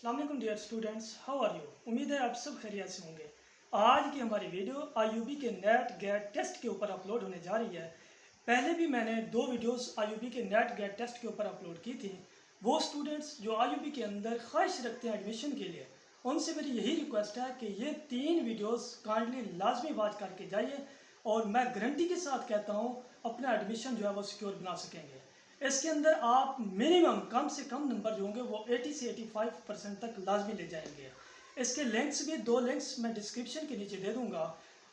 अस्सलाम वालेकुम dear students, how are you. उम्मीद है आप सब खैरियत से होंगे। आज की हमारी वीडियो आईयूबी के नेट गेट टेस्ट के ऊपर अपलोड होने जा रही है। पहले भी मैंने 2 वीडियोस आईयूबी के नेट गेट टेस्ट के ऊपर अपलोड की थी। वो स्टूडेंट्स जो आईयूबी के अंदर ख्वाहिश रखते हैं एडमिशन के लिए, उनसे मेरी यही रिक्वेस्ट है कि ये 3 वीडियोस काइंडली लाजमी वॉच करके जाइए और मैं गारंटी के साथ कहता हूँ अपना एडमिशन जो है वो सिक्योर बना सकेंगे। इसके अंदर आप मिनिमम कम से कम नंबर जो होंगे वो 80 से 85% तक लाजमी ले जाएंगे। इसके लिंक्स भी 2 लिंक्स मैं डिस्क्रिप्शन के नीचे दे दूंगा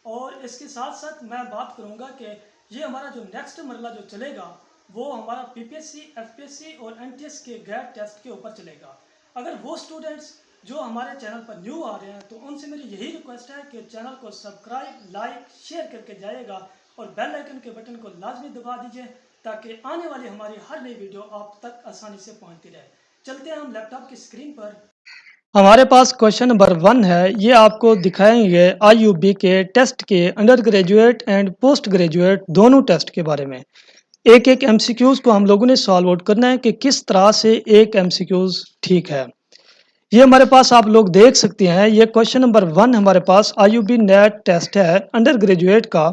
और इसके साथ साथ मैं बात करूंगा कि ये हमारा जो नेक्स्ट मरला जो चलेगा वो हमारा पीपीएससी, एफपीएससी और एनटीएस के गेट टेस्ट के ऊपर चलेगा। अगर वो स्टूडेंट्स जो हमारे चैनल पर न्यू आ रहे हैं तो उनसे मेरी यही रिक्वेस्ट है कि चैनल को सब्सक्राइब, लाइक, शेयर करके जाइएगा और बेल आइकन के बटन को लाजमी दबा दीजिए ताकि आने वाली हमारी हर नई वीडियो आप तक आसानी से पहुंचती रहे। चलते हैं हम लैपटॉप की स्क्रीन पर। हमारे पास क्वेश्चन नंबर 1 है। ये आपको दिखाएंगे आईयूबी के टेस्ट के under graduate and post graduate दोनों टेस्ट के बारे में। एक एक एमसीक्यूज को हम लोगों ने सॉल्व आउट करना है कि किस तरह से एक एमसीक्यूज ठीक है। ये हमारे पास आप लोग देख सकते हैं। ये क्वेश्चन नंबर 1 हमारे पास आईयूबी नेट टेस्ट है अंडर ग्रेजुएट का।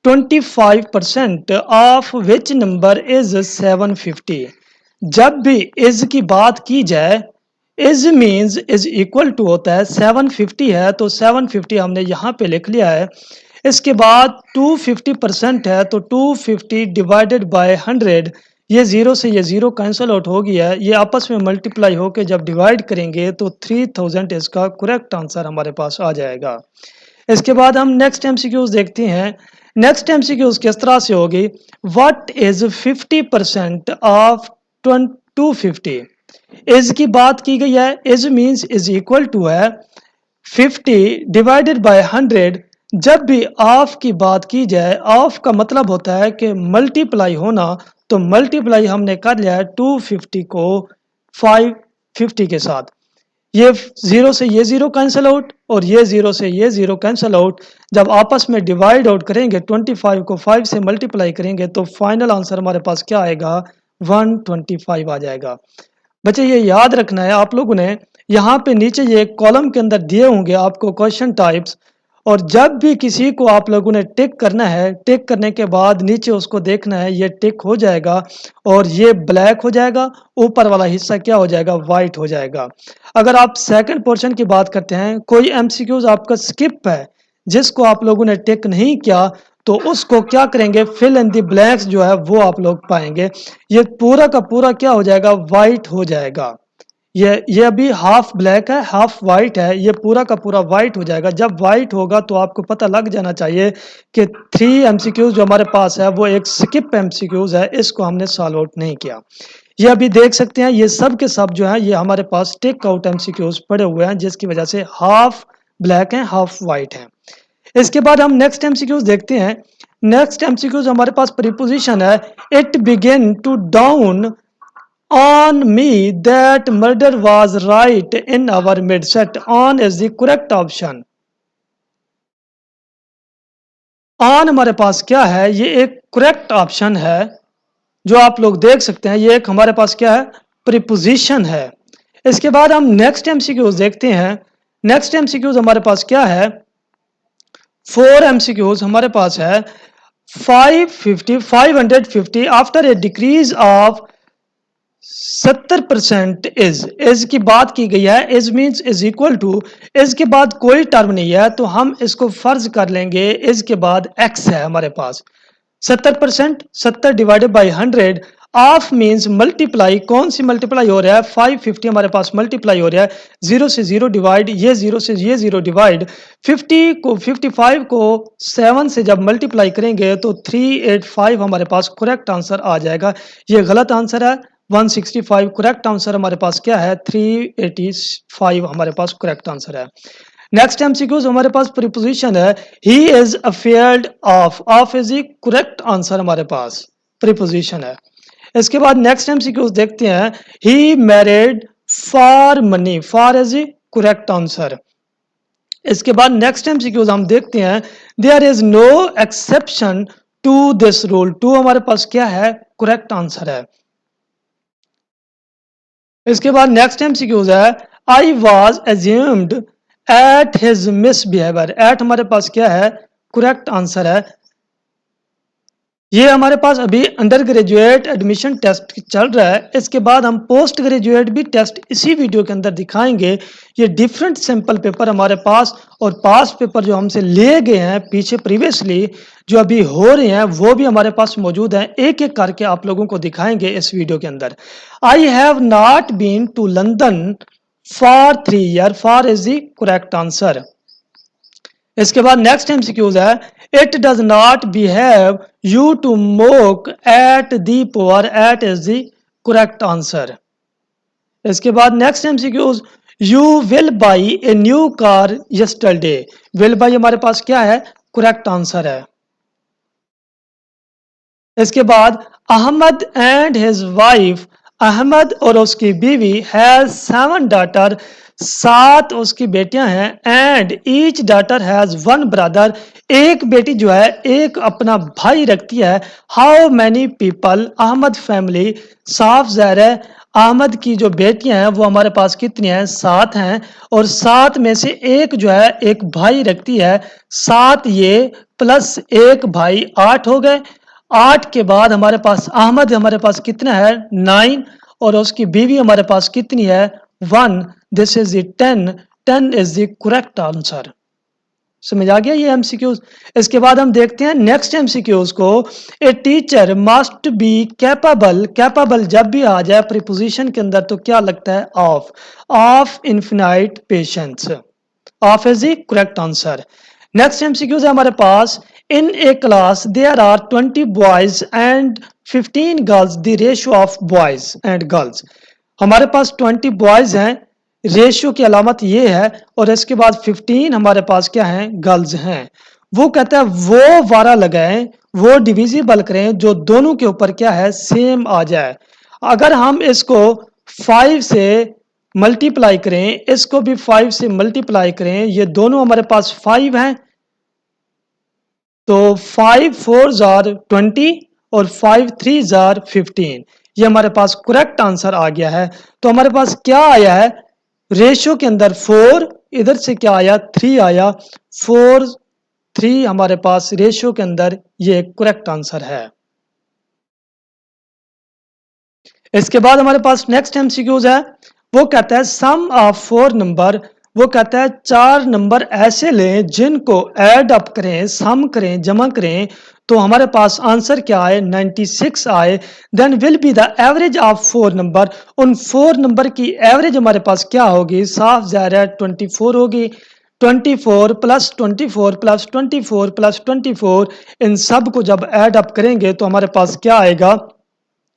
25% ऑफ विच नंबर इज 750। जब भी इज की बात की जाए, is means is equal to होता है 750 है तो 750 हमने यहाँ पे लिख लिया है। इसके बाद 250% है तो 250 डिवाइडेड बाय 100। ये जीरो से ये जीरो कैंसिल आउट हो गया है। ये आपस में मल्टीप्लाई होकर जब डिवाइड करेंगे तो 3000 इसका करेक्ट आंसर हमारे पास आ जाएगा। इसके बाद हम नेक्स्ट एमसीक्यूज देखते हैं। नेक्स्ट एमसीक्यूज किस तरह से होगी। What is 50% of 250। इज की बात की गई है। Is means is equal to है 50 डिवाइडेड बाय 100। जब भी ऑफ की बात की जाए, ऑफ का मतलब होता है कि मल्टीप्लाई होना, तो मल्टीप्लाई हमने कर लिया है 250 को 550 के साथ। ये जीरो से ये जीरो कैंसिल आउट और ये जीरो से ये जीरो कैंसिल आउट। जब आपस में डिवाइड आउट करेंगे 25 को 5 से मल्टीप्लाई करेंगे तो फाइनल आंसर हमारे पास क्या आएगा, 125 आ जाएगा। बच्चे ये याद रखना है आप लोगों ने, यहाँ पे नीचे ये कॉलम के अंदर दिए होंगे आपको क्वेश्चन टाइप्स, और जब भी किसी को आप लोगों ने टिक करना है, टिक करने के बाद नीचे उसको देखना है, ये टिक हो जाएगा और ये ब्लैक हो जाएगा, ऊपर वाला हिस्सा क्या हो जाएगा, वाइट हो जाएगा। अगर आप सेकंड पोर्शन की बात करते हैं, कोई एमसीक्यूज आपका स्किप है जिसको आप लोगों ने टिक नहीं किया, तो उसको क्या करेंगे, फिल इन द ब्लैंक्स जो है वो आप लोग पाएंगे। ये पूरा का पूरा क्या हो जाएगा, वाइट हो जाएगा। ये अभी हाफ ब्लैक है, हाफ वाइट है, ये पूरा का पूरा वाइट हो जाएगा। जब वाइट होगा तो आपको पता लग जाना चाहिए कि 3 एमसीक्यूज जो हमारे पास है वो एक स्किप एमसीक्यूज है, इसको हमने सॉल्व आउट नहीं किया। ये अभी देख सकते हैं ये सब के सब जो है ये हमारे पास टेक आउट एमसीक्यूज पड़े हुए हैं, जिसकी वजह से हाफ ब्लैक है, हाफ वाइट है। इसके बाद हम नेक्स्ट एमसीक्यूज देखते हैं। नेक्स्ट एमसीक्यूज हमारे पास प्रीपोजिशन है। It begin to down on me that murder was right in our midst. On is the correct option. on हमारे पास क्या है, ये एक करेक्ट ऑप्शन है जो आप लोग देख सकते हैं। ये एक हमारे पास क्या है, प्रीपोजिशन है। इसके बाद हम नेक्स्ट एमसीक्यूज देखते हैं। नेक्स्ट एमसीक्यूज हमारे पास क्या है, 4 एमसीक्यूज हमारे पास है। 550 after a decrease of 70% is की बात की गई है। Is means is equal to, is के बाद कोई टर्म नहीं है तो हम इसको फर्ज कर लेंगे इज के बाद एक्स है हमारे पास। 70%, 70 divided by 100। Of means multiply, कौन सी मल्टीप्लाई हो रहा है, 550 हमारे पास मल्टीप्लाई हो रहा है। जीरो से जीरो डिवाइड, ये जीरो से ये जीरो डिवाइड। 55 को 7 से जब मल्टीप्लाई करेंगे तो 385 हमारे पास करेक्ट आंसर आ जाएगा। ये गलत आंसर है, 165 करेक्ट आंसर हमारे पास क्या है, 385 हमारे पास करेक्ट आंसर है। नेक्स्ट एमसीक्यूज हमारे पास प्रीपोजिशन है। He is afraid of, of is the correct answer हमारे पास प्रीपोजिशन है। इसके बाद नेक्स्ट एमसीक्यूज देखते हैं। He married for money, for is the correct answer. इसके बाद नेक्स्ट एमसीक्यूज हम देखते हैं। There is no exception to this rule, to हमारे पास क्या है, करेक्ट आंसर है। इसके बाद नेक्स्ट एमसीक्यूज है। आई वॉज एज्यूम्ड एट हिज मिसबिहेवियर। एट हमारे पास क्या है, करेक्ट आंसर है। ये हमारे पास अभी अंडर ग्रेजुएट एडमिशन टेस्ट चल रहा है। इसके बाद हम पोस्ट ग्रेजुएट भी टेस्ट इसी वीडियो के अंदर दिखाएंगे। ये डिफरेंट सैंपल पेपर हमारे पास और पास पेपर जो हमसे ले गए हैं पीछे प्रीवियसली, जो अभी हो रहे हैं, वो भी हमारे पास मौजूद हैं। एक एक करके आप लोगों को दिखाएंगे इस वीडियो के अंदर। I have not been to London for 3 year. For is the correct answer. इसके बाद नेक्स्ट एमसीक्यूज है, it does not behave you to mock at the poor. At is the correct answer. इसके बाद next MCQs, you will buy a new car yesterday. Will buy हमारे पास क्या है, correct answer है। इसके बाद Ahmed and his wife, Ahmed और उसकी बीवी हैज 7 डॉटर, 7 उसकी बेटियां हैं। And each daughter has 1 brother, एक बेटी जो है एक अपना भाई रखती है। How many people Ahmed family, साफ ज़ाहिर है अहमद की जो बेटियां हैं वो हमारे पास कितनी हैं, 7 हैं। और 7 में से एक जो है एक भाई रखती है। 7 ये प्लस एक भाई 8 हो गए। 8 के बाद हमारे पास अहमद हमारे पास कितना है, 9। और उसकी बीवी हमारे पास कितनी है, 1। This is the 10। 10 is the correct answer. समझ आ गया ये एमसीक्यूज। इसके बाद हम देखते हैं नेक्स्ट एमसीक्यूज को। A teacher must be capable. Capable जब भी आ जाए प्रीपोजिशन के अंदर तो क्या लगता है, of. Of infinite patience. Of is the correct answer. Next MCQs है हमारे पास, in a class there are 20 boys and 15 girls, the ratio of boys and girls. हमारे पास 20 बॉयज हैं, रेशियो की अलामत ये है। और इसके बाद 15 हमारे पास क्या है, गर्ल्स हैं। वो कहता है वो वारा लगाएं, वो डिविजिबल करें जो दोनों के ऊपर क्या है, सेम आ जाए। अगर हम इसको 5 से मल्टीप्लाई करें, इसको भी 5 से मल्टीप्लाई करें, ये दोनों हमारे पास 5 हैं, तो 5 4 आर 20 और 5 3 आर 15। ये हमारे पास करेक्ट आंसर आ गया है। तो हमारे पास क्या आया है, रेशियो के अंदर 4, इधर से क्या आया, 3 आया। 4 3 हमारे पास रेशियो के अंदर ये करेक्ट आंसर है। इसके बाद हमारे पास नेक्स्ट एमसीक्यूज है। वो कहता है सम ऑफ 4 नंबर। वो कहता है 4 नंबर ऐसे लें जिनको ऐड अप करें, सम करें, जमा करें तो हमारे पास आंसर क्या आए, 96 आए। Then will be the average of 4 number. उन 4 नंबर की एवरेज हमारे पास क्या होगी, साफ ज़ाहिर है 24 होगी। 24 प्लस 24 प्लस 24 प्लस 24, इन सब को जब ऐड अप करेंगे तो हमारे पास क्या आएगा,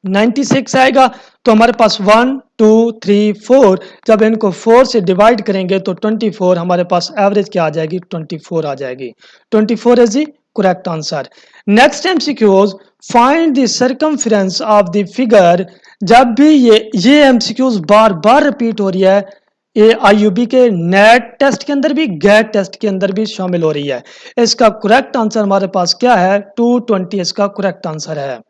96 आएगा। तो हमारे पास 1 2 3 4, जब इनको 4 से डिवाइड करेंगे तो 24 हमारे पास एवरेज क्या आ जाएगी, 24 आ जाएगी। 24 is the correct answer. Next MCQs, find the circumference of the figure. जब भी ये एमसीक्यूज बार बार रिपीट हो रही है, ये आईयूबी के नेट टेस्ट के अंदर भी, गेट टेस्ट के अंदर भी शामिल हो रही है। इसका करेक्ट आंसर हमारे पास क्या है, 220 इसका करेक्ट आंसर है।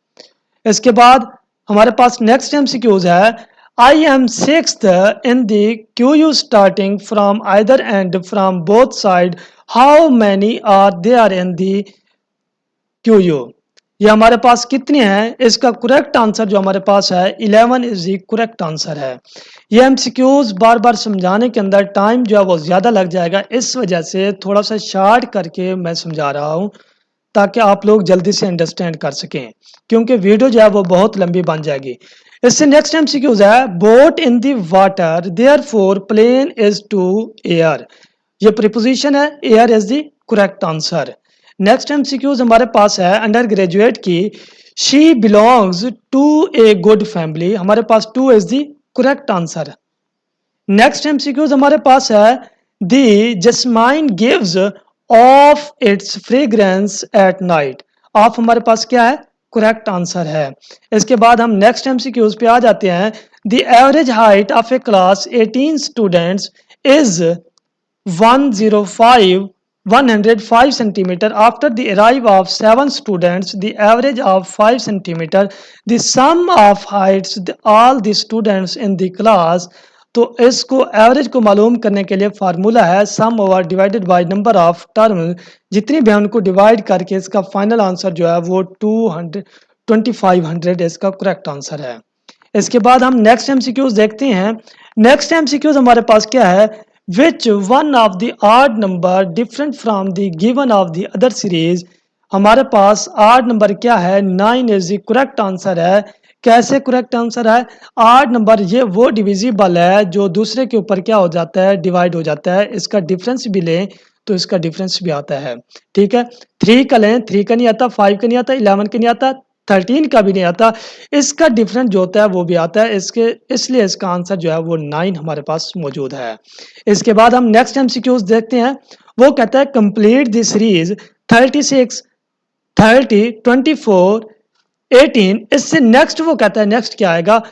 इसके बाद हमारे पास नेक्स्ट एमसीक्यूज है, I am 6th in the queue starting from either end from both side, how many are there in the queue. ये हमारे पास कितने हैं, इसका करेक्ट आंसर जो हमारे पास है 11 इज द करेक्ट आंसर है। ये एमसीक्यूज बार बार समझाने के अंदर टाइम जो है वो ज़्यादा लग जाएगा, इस वजह से थोड़ा सा शार्ट करके मैं समझा रहा हूँ ताकि आप लोग जल्दी से अंडरस्टैंड कर सकें, क्योंकि वीडियो जो है वो बहुत लंबी बन जाएगी। इससे नेक्स्ट एमसीक्यूज है, boat in the water therefore plane is to air. ये प्रीपोजिशन है, air is the correct answer. Next MCQs हमारे पास है अंडर ग्रेजुएट की, she belongs to a good family. हमारे पास 2 is the correct answer. Next MCQs हमारे पास है, the jasmine gives off its fragrance at night. Of हमारे पास क्या है, करेक्ट आंसर है। इसके बाद हम नेक्स्ट एमसीक्यूज पे आ जाते हैं। The average height of A class 18 students is 105 centimeter. After the arrival of 7 students, the average of 5 centimeter. The sum of heights all the students in the class तो इसको average को मालूम करने के लिए फार्मूला है sum over divided by number of term. जितनी भी हम उनको डिवाइड करके इसका फाइनल आंसर जो है वो 2500 इसका करेक्ट आंसर है। इसके बाद हम नेक्स्ट एमसीक्यूज देखते हैं। नेक्स्ट एमसीक्यूज हमारे पास क्या है, which one of the odd number different from the given of the other series. हमारे पास ऑड नंबर क्या है, 9 इज द करेक्ट आंसर है। कैसे करेक्ट आंसर है, ऑड नंबर ये वो डिविजिबल है जो दूसरे के ऊपर क्या हो जाता है, डिवाइड हो जाता है। इसका डिफरेंस भी लें तो इसका डिफरेंस भी आता है। ठीक है, 3 का लें, 3 का नहीं आता, 5 का नहीं आता, 11 का नहीं आता, 13 का भी नहीं आता। इसका डिफरेंस जो होता है वो भी आता है, इसके इसलिए इसका आंसर जो है वो 9 हमारे पास मौजूद है। इसके बाद हम नेक्स्ट एमसीक्यूज देखते हैं। वो कहता है कंप्लीट द सीरीज 36, 30, 24, 18। इससे नेक्स्ट वो कहता है नेक्स्ट क्या आएगा,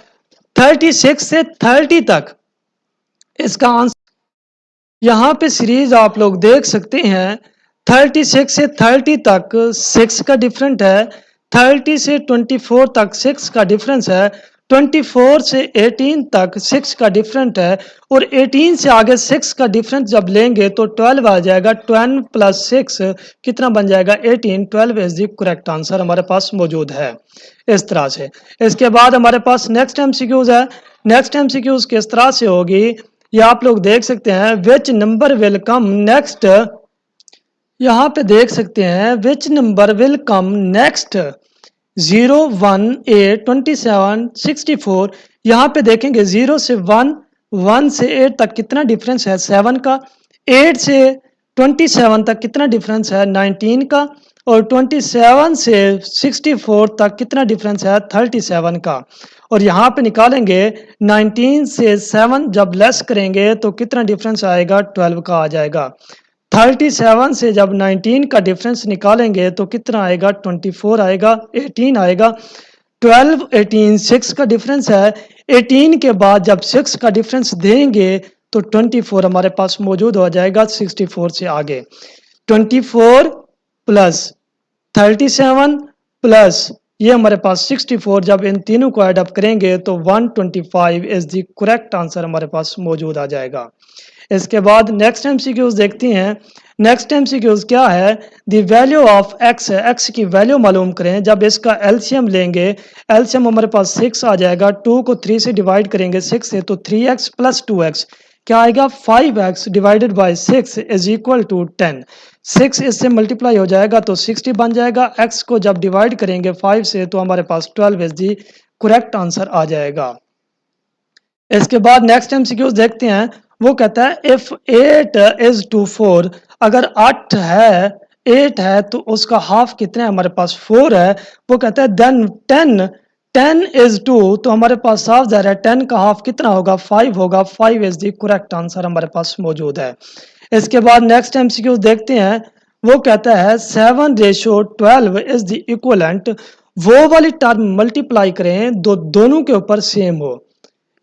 36 से 30 तक इसका आंसर। यहाँ पे सीरीज आप लोग देख सकते हैं 36 से 30 तक 6 का डिफरेंट है, 30 से 24 तक 6 का डिफरेंस है, 24 से 18 तक 6 का डिफरेंट है, और 18 से आगे 6 का डिफरेंस जब लेंगे तो 12 आ जाएगा। 12 प्लस 6 कितना बन जाएगा, 18। 12 इज द करेक्ट आंसर हमारे पास मौजूद है इस तरह से। इसके बाद हमारे पास नेक्स्ट एमसीक्यूज है। नेक्स्ट एमसीक्यूज किस तरह से होगी ये आप लोग देख सकते हैं। Which number will come next, यहाँ पे देख सकते हैं which number will come next 0, 1, 8, 27, 64। यहाँ पे देखेंगे 0 से 1, 1 से 8 तक कितना डिफरेंस है, 7 का। 8 से 27 तक कितना डिफरेंस है, 19 का। और 27 से 64 तक कितना डिफरेंस है, 37 का। और यहाँ पे निकालेंगे 19 से 7 जब लेस करेंगे तो कितना डिफरेंस आएगा, 12 का आ जाएगा। 37 से जब 19 का डिफरेंस निकालेंगे तो कितना आएगा, 24 आएगा, 18 आएगा। 12, 18, 6 का डिफरेंस है। 18 के बाद जब 6 का डिफरेंस देंगे तो 24 हमारे पास मौजूद हो जाएगा 64 से आगे। 24 प्लस 37 प्लस ये हमारे पास 64, जब इन तीनों को ऐड अप करेंगे तो 125 इज द करेक्ट आंसर हमारे पास मौजूद आ जाएगा। इसके बाद नेक्स्ट एमसीक्यूज देखते हैं। नेक्स्ट एमसीक्यूज क्या है, द वैल्यू ऑफ एक्स है, एक्स की वैल्यू मालूम करें। जब इसका एलसीएम लेंगे, एलसीएम हमारे पास 6 आ जाएगा। 2 को 3 से डिवाइड करेंगे 6 से, तो 3x प्लस 2x क्या आएगा, 5x divided by 6 is equal to 10। 6 इससे मल्टीप्लाई हो जाएगा तो 60 बन जाएगा। x को जब डिवाइड करेंगे 5 से तो हमारे पास 12 इज दी करेक्ट आंसर आ जाएगा। इसके बाद नेक्स्ट एमसीक्यूज देखते हैं। वो कहता है इफ 8 इज टू 4, अगर 8 है 8 है तो उसका हाफ कितना है, हमारे पास 4 है। वो कहता है देन 10 इज 2, तो हमारे पास साफ जाहिर है 10 का हाफ कितना होगा, 5 होगा। 5 इज द करेक्ट आंसर हमारे पास मौजूद है। इसके बाद नेक्स्ट एमसीक्यू देखते हैं। वो कहता है 7:12 इज द इक्वलेंट। वो वाली टर्म मल्टीप्लाई करें दोनों के ऊपर सेम हो।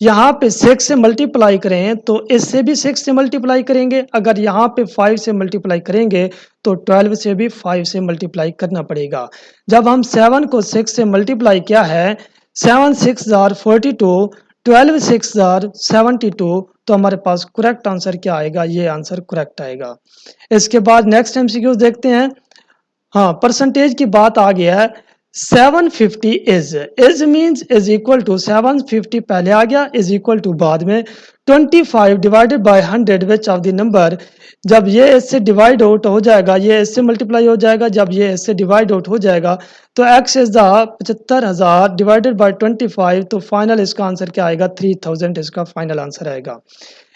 यहाँ पे 6 से मल्टीप्लाई करें तो इससे भी 6 से मल्टीप्लाई करेंगे। अगर यहाँ पे 5 से मल्टीप्लाई करेंगे तो 12 से भी 5 से मल्टीप्लाई करना पड़ेगा। जब हम 7 को 6 से मल्टीप्लाई किया है, 7 6 जार 42, 12 6 जार 72, तो हमारे पास करेक्ट आंसर क्या आएगा, ये आंसर करेक्ट आएगा। इसके बाद नेक्स्ट एमसीक्यू देखते हैं। हाँ, परसेंटेज की बात आ गया है। 750 is means is equal to 750 पहले आ गया, इज इक्वल टू बाद में 25 divided by 100 which of the number. जब ये इससे डिवाइड आउट हो जाएगा, ये इससे मल्टीप्लाई हो जाएगा, जब ये इससे डिवाइड आउट हो जाएगा तो x is the 75,000 divided by 25, तो फाइनल इसका आंसर क्या आएगा, 3000 इसका फाइनल आंसर आएगा।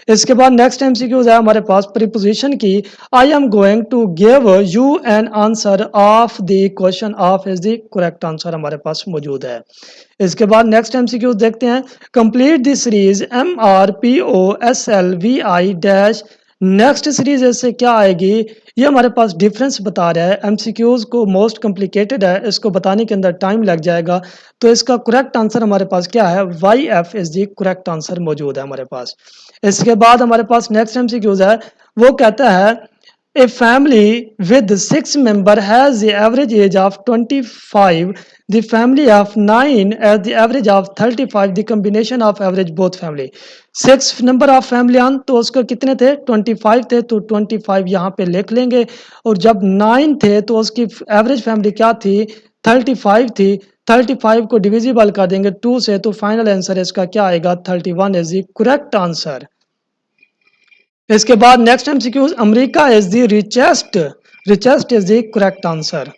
इसके बाद नेक्स्ट एमसीक्यूज है हमारे पास प्रीपोजिशन की। I am going to give you an answer of the question of is the correct answer हमारे पास मौजूद है। इसके बाद नेक्स्ट एमसीक्यूज देखते हैं। Complete the series MRPOSLVI dash. Next series इससे क्या आएगी, ये हमारे पास डिफरेंस बता रहा है। एमसीक्यूज को मोस्ट कॉम्प्लिकेटेड है, इसको बताने के अंदर टाइम लग जाएगा। तो इसका करेक्ट आंसर हमारे पास क्या है, YF is the correct answer मौजूद है हमारे पास। इसके बाद हमारे पास नेक्स्ट एमसीक्यूज है। वो कहता है A family with 6 members has the average age of 25. The family of 9 has the average of 35. The combination of average both family. 6 number of family on तो उसको कितने थे 25 थे तो 25 यहाँ पे लिख लेंगे और जब 9 थे तो उसकी एवरेज फैमिली क्या थी 35 थी 35 को डिविजिबल कर देंगे 2 से तो फाइनल आंसर इसका क्या आएगा 31 इज द करेक्ट आंसर। इसके बाद next MCQ America is the richest is the correct answer.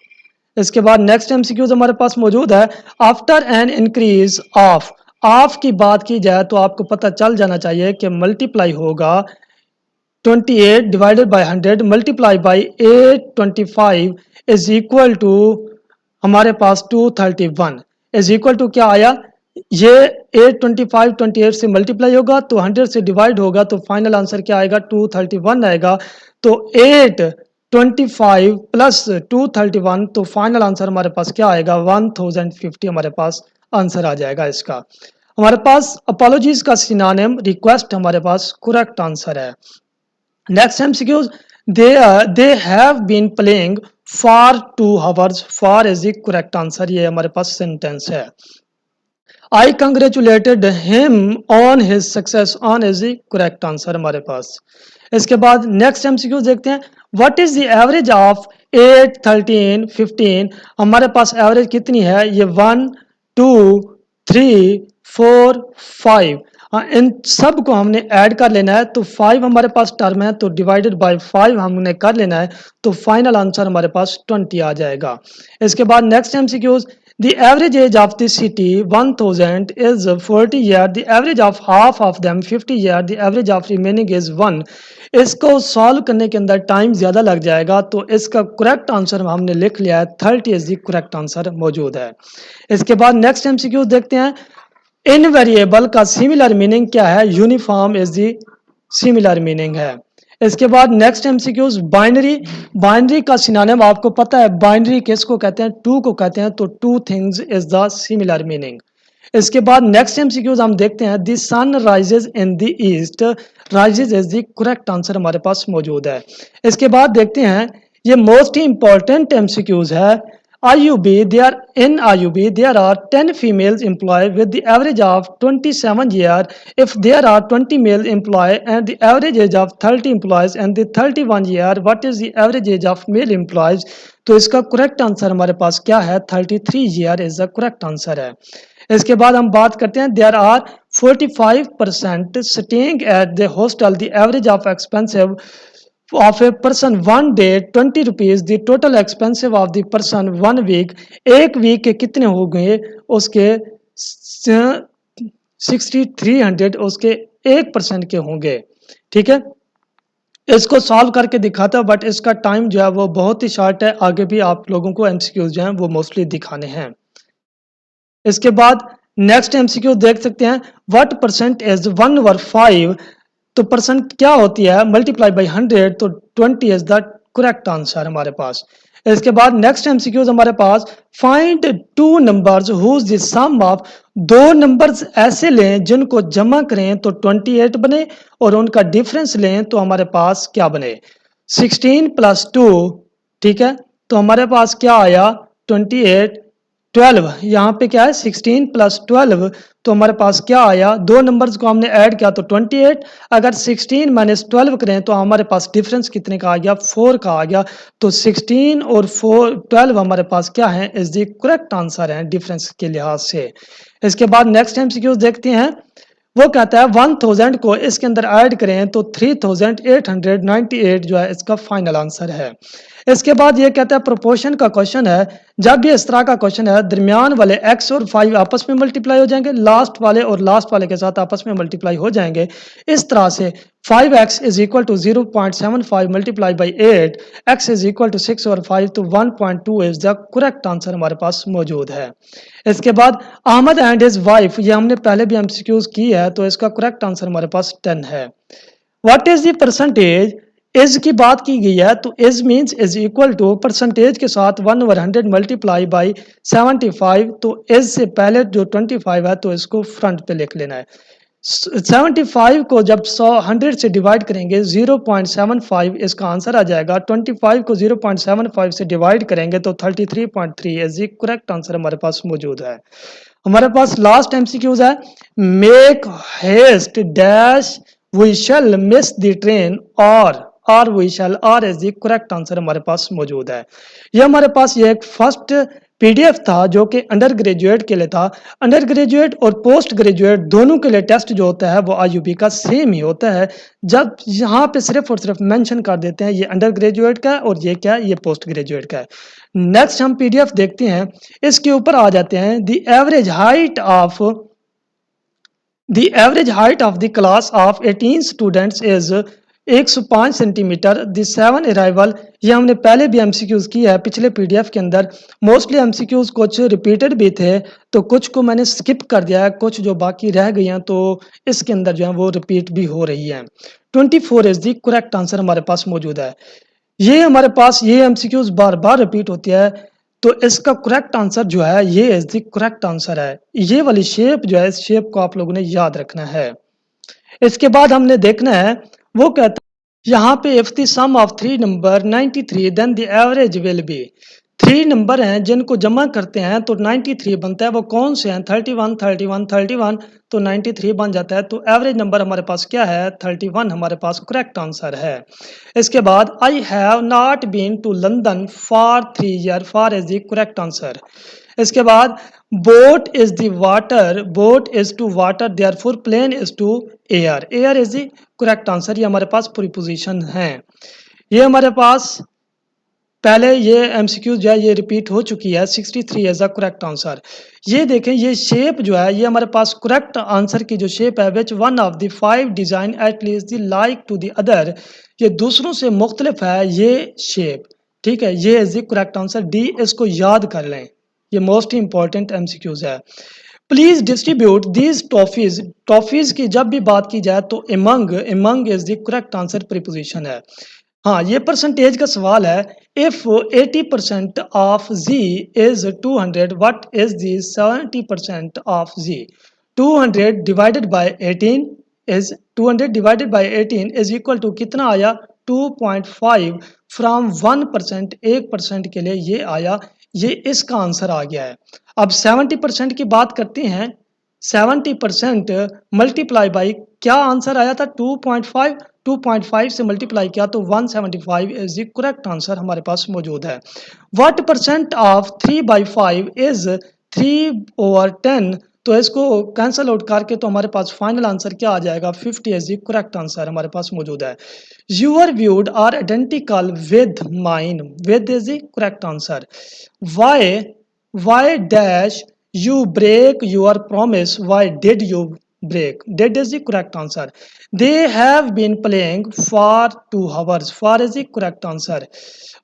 इसके बाद नेक्स्ट एमसीक्यूज हमारे पास मौजूद है आफ्टर एन इंक्रीज ऑफ की बात की जाए तो आपको पता चल जाना चाहिए कि मल्टीप्लाई होगा 28 divided by 100 multiply by 825 is equal to हमारे पास 231 इज इक्वल टू क्या आया ये 825 28 से मल्टीप्लाई होगा तो 100 से डिवाइड होगा तो फाइनल आंसर क्या आएगा 231 आएगा। तो 825 प्लस 231 तो फाइनल आंसर हमारे पास क्या आएगा 1050 हमारे पास आंसर आ जाएगा इसका। हमारे पास अपॉलॉजीज का सिनोनिम रिक्वेस्ट हमारे पास करेक्ट आंसर है। Next MCQs they have been playing for 2 hours for is the correct answer ये हमारे पास सेंटेंस है। I congratulated him on his success on is the correct answer हमारे पास। इसके बाद नेक्स्ट एमसीक्यू देखते हैं what is the average of 8 13 15 हमारे पास average कितनी है ये 1 2 3 4 5 इन सब को हमने ऐड कर लेना है तो 5 हमारे पास टर्म है तो डिवाइडेड बाय 5 हमने कर लेना है तो फाइनल आंसर हमारे पास 20 आ जाएगा। इसके बाद next MCQs The average age of the city 1000 is 40 years. The average of half of them 50 years. The average of remaining is 1. इसको सॉल्व करने के अंदर टाइम ज़्यादा लग जाएगा तो इसका करेक्ट आंसर हमने लिख लिया है 30 इज द करेक्ट आंसर मौजूद है। इसके बाद नेक्स्ट एमसीक्यू देखते हैं इनवेरिएबल का सिमिलर मीनिंग क्या है uniform is the similar meaning है। इसके बाद नेक्स्ट एमसीक्यूज बाइनरी का सिनोनिम आपको पता है बाइनरी किसको कहते हैं टू को कहते हैं तो two things is the similar meaning. इसके बाद नेक्स्ट एमसीक्यूज हम देखते हैं the sun rises in the east rises is the correct answer हमारे पास मौजूद है। इसके बाद देखते हैं ये मोस्ट इंपॉर्टेंट एमसीक्यूज है IUB in IUB there are 10 females employed with the average of 27 years. If there are 20 male employed and the average age of 30 employees and the 31 year, what is the average age of male employees? तो इसका correct answer हमारे पास क्या है 33 year is the correct answer है। इसके बाद हम बात करते हैं there are 45% staying at the hostel. The average of expensive of a person 1 day 20 rupees the total expensive of the person 1 week एक वीक के कितने हो गए उसके 6300 उसके 1% के होंगे। ठीक है इसको सॉल्व करके दिखाता है बट इसका टाइम जो है वो बहुत ही शॉर्ट है आगे भी आप लोगों को एमसीक्यूज जो हैं वो मोस्टली दिखाने हैं। इसके बाद नेक्स्ट एमसीक्यू देख सकते हैं व्हाट परसेंट इज 1/5 तो परसेंट क्या होती है मल्टीप्लाई बाई 100 तो 20 इज द करेक्ट आंसर हमारे पास। इसके बाद नेक्स्ट एमसीक्यूज हमारे पास find 2 numbers whose the sum of 2 numbers ऐसे लें जिनको जमा करें तो 28 बने और उनका डिफरेंस लें तो हमारे पास क्या बने 16 + 2। ठीक है तो हमारे पास क्या आया 28 12 यहाँ पे क्या है 16 + 12 तो हमारे पास क्या आया 2 नंबर्स को हमने ऐड किया तो 28 अगर 16 - 12 करें तो हमारे पास डिफरेंस कितने का आ गया 4 का आ गया तो 16 और 12 हमारे पास क्या है इज द करेक्ट आंसर है डिफरेंस के लिहाज से। इसके बाद नेक्स्ट एमसीक्यू देखते हैं वो कहता है 1000 को इसके अंदर ऐड करें तो 3898 जो है इसका फाइनल आंसर है। इसके बाद ये कहता है प्रोपोर्शन का क्वेश्चन है जब भी इस तरह का क्वेश्चन है दरमियान वाले x और 5 आपस में मल्टीप्लाई हो जाएंगे लास्ट वाले और लास्ट वाले के साथ आपस में मल्टीप्लाई हो जाएंगे इस तरह से 5x = 0.75 मल्टीप्लाई बाई 8 x = 6 और 5 तो 1.2 इज द करेक्ट आंसर हमारे पास मौजूद है। इसके बाद अहमद एंड हिज वाइफ ये हमने पहले भी एमसीक्यूज की है तो इसका करेक्ट आंसर हमारे पास 10 है। What is the percentage is की बात की गई है तो is means is equal to percentage के साथ 1/100 मल्टीप्लाई बाई 75 तो इज से पहले जो 25 है तो इसको फ्रंट पे लिख लेना है 75 को जब 100 से डिवाइड करेंगे 0.75 इसका आंसर आ जाएगा। 25 को 0.75 से डिवाइड करेंगे तो 33.3 इज द करेक्ट आंसर हमारे पास मौजूद है। हमारे पास लास्ट एमसीक्यूज है। Make haste dash we shall miss the train और we shall or is the correct answer हमारे पास मौजूद है। ये हमारे पास ये एक फर्स्ट पीडीएफ था जो कि अंडर ग्रेजुएट के लिए था। अंडर ग्रेजुएट और पोस्ट ग्रेजुएट दोनों के लिए टेस्ट जो होता है वो आईयूबी का सेम ही होता है। जब यहाँ पे सिर्फ और सिर्फ मेंशन कर देते हैं ये अंडर ग्रेजुएट का है और ये क्या है, ये पोस्ट ग्रेजुएट का है। नेक्स्ट हम पीडीएफ देखते हैं। इसके ऊपर आ जाते हैं। The average height of the class of 18 students is 105 centimetre. The 7 arrival, ये हमने पहले भी एमसीक्यूज की है पिछले पीडीएफ के अंदर। मोस्टली एमसीक्यूज कुछ रिपीटेड भी थे तो कुछ को मैंने स्किप कर दिया है, कुछ जो बाकी रह गई हैं तो इसके अंदर जो है वो रिपीट भी हो रही है। 24 इज द करेक्ट आंसर हमारे पास मौजूद है। ये हमारे पास ये एमसीक्यूज बार बार रिपीट होती है तो इसका करेक्ट आंसर जो है ये इज द करेक्ट आंसर है। ये वाली शेप जो है इस शेप को आप लोगों ने याद रखना है। इसके बाद हमने देखना है वो कहता है यहाँ पे if the sum of 3 number 93 then the average will be. 3 number हैं जिनको जमा करते हैं तो 93 बनता है। वो कौन से हैं? 31 31 31 तो 93 बन जाता है। तो एवरेज नंबर हमारे पास क्या है? 31 हमारे पास करेक्ट आंसर है। इसके बाद I have not been to London for 3 year, for is the correct answer. इसके बाद boat is the water, boat is to water therefore plane is to air, air is the correct answer. ये हमारे पास preposition है। ये हमारे पास पहले ये एमसीक्यू जो है ये रिपीट हो चुकी है। 63 एज अ करेक्ट आंसर। ये देखें ये शेप जो है ये हमारे पास करेक्ट आंसर की जो शेप है which one of the 5 design at least the like to the other, ये दूसरों से मुख्तलिफ है ये शेप। ठीक है, ये is the correct answer D. इसको याद कर लें, ये मोस्ट इंपॉर्टेंट एमसीक्यूज है। Please distribute these toffees, toffees की जब भी बात की जाए तो among, among is the correct answer preposition है। हाँ, ये परसेंटेज का सवाल है। If 80% of z is 200 what is the 70% of z। 200 divided by 18 is 200 divided by 18 is equal to कितना आया? 2.5 फ्रॉम 1%, 1% के लिए ये आया, ये इसका आंसर आ गया है। अब 70% की बात करते हैं। 70% मल्टीप्लाई बाई क्या आंसर आया था? 2.5, 2.5 से मल्टीप्लाई किया तो 175 इज द करेक्ट आंसर हमारे पास मौजूद है। व्हाट परसेंट ऑफ 3/5 इज 3/10, तो इसको कैंसल आउट करके तो हमारे पास फाइनल आंसर क्या आ जाएगा? 50 इज द करेक्ट आंसर हमारे पास मौजूद है। Your viewed are identical with mine, with is the correct answer. Why dash you break your promise, why did you break? Did is the correct answer. They have been playing for 2 hours, for is the correct answer.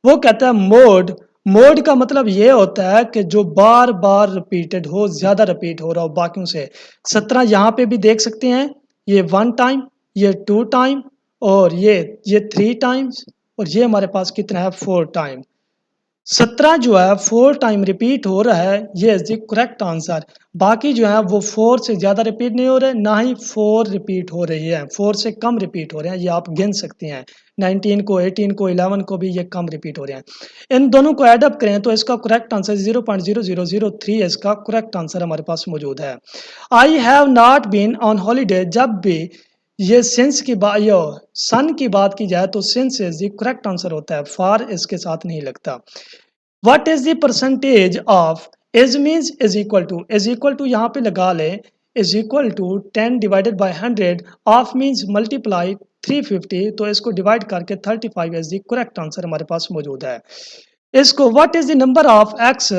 वो कहता है mode, mode का मतलब ये होता है कि जो बार बार रिपीटेड हो, ज्यादा रिपीट हो रहा हो बाकियों से। 17 यहाँ पे भी देख सकते हैं, ये 1 टाइम, ये 2 टाइम और ये 3 टाइम्स और ये हमारे पास कितना है? 4 टाइम। 17 जो है 4 टाइम रिपीट हो रहा है, ये इज द करेक्ट आंसर। बाकी जो है वो 4 से ज़्यादा रिपीट नहीं हो रहे, ना ही 4 रिपीट हो रही है, 4 से कम रिपीट हो रहे हैं। ये आप गिन सकते हैं। 19 को, 18 को, 11 को भी ये कम रिपीट हो रहे हैं। इन दोनों को ऐड अप करें तो इसका करेक्ट आंसर 0.0003 इसका करेक्ट आंसर हमारे पास मौजूद है। I have not been on holiday, जब भी ये सिंस की बात, यो सन की बात की जाए तो since is the correct answer होता है, फॉर इसके साथ नहीं लगता। What is the percentage of is means is equal to यहाँ पे लगा लें, is equal to 10 divided by 100, of means multiply 350, तो इसको डिवाइड करके 35 इज द करेक्ट आंसर हमारे पास मौजूद है। इसको what is the number of x,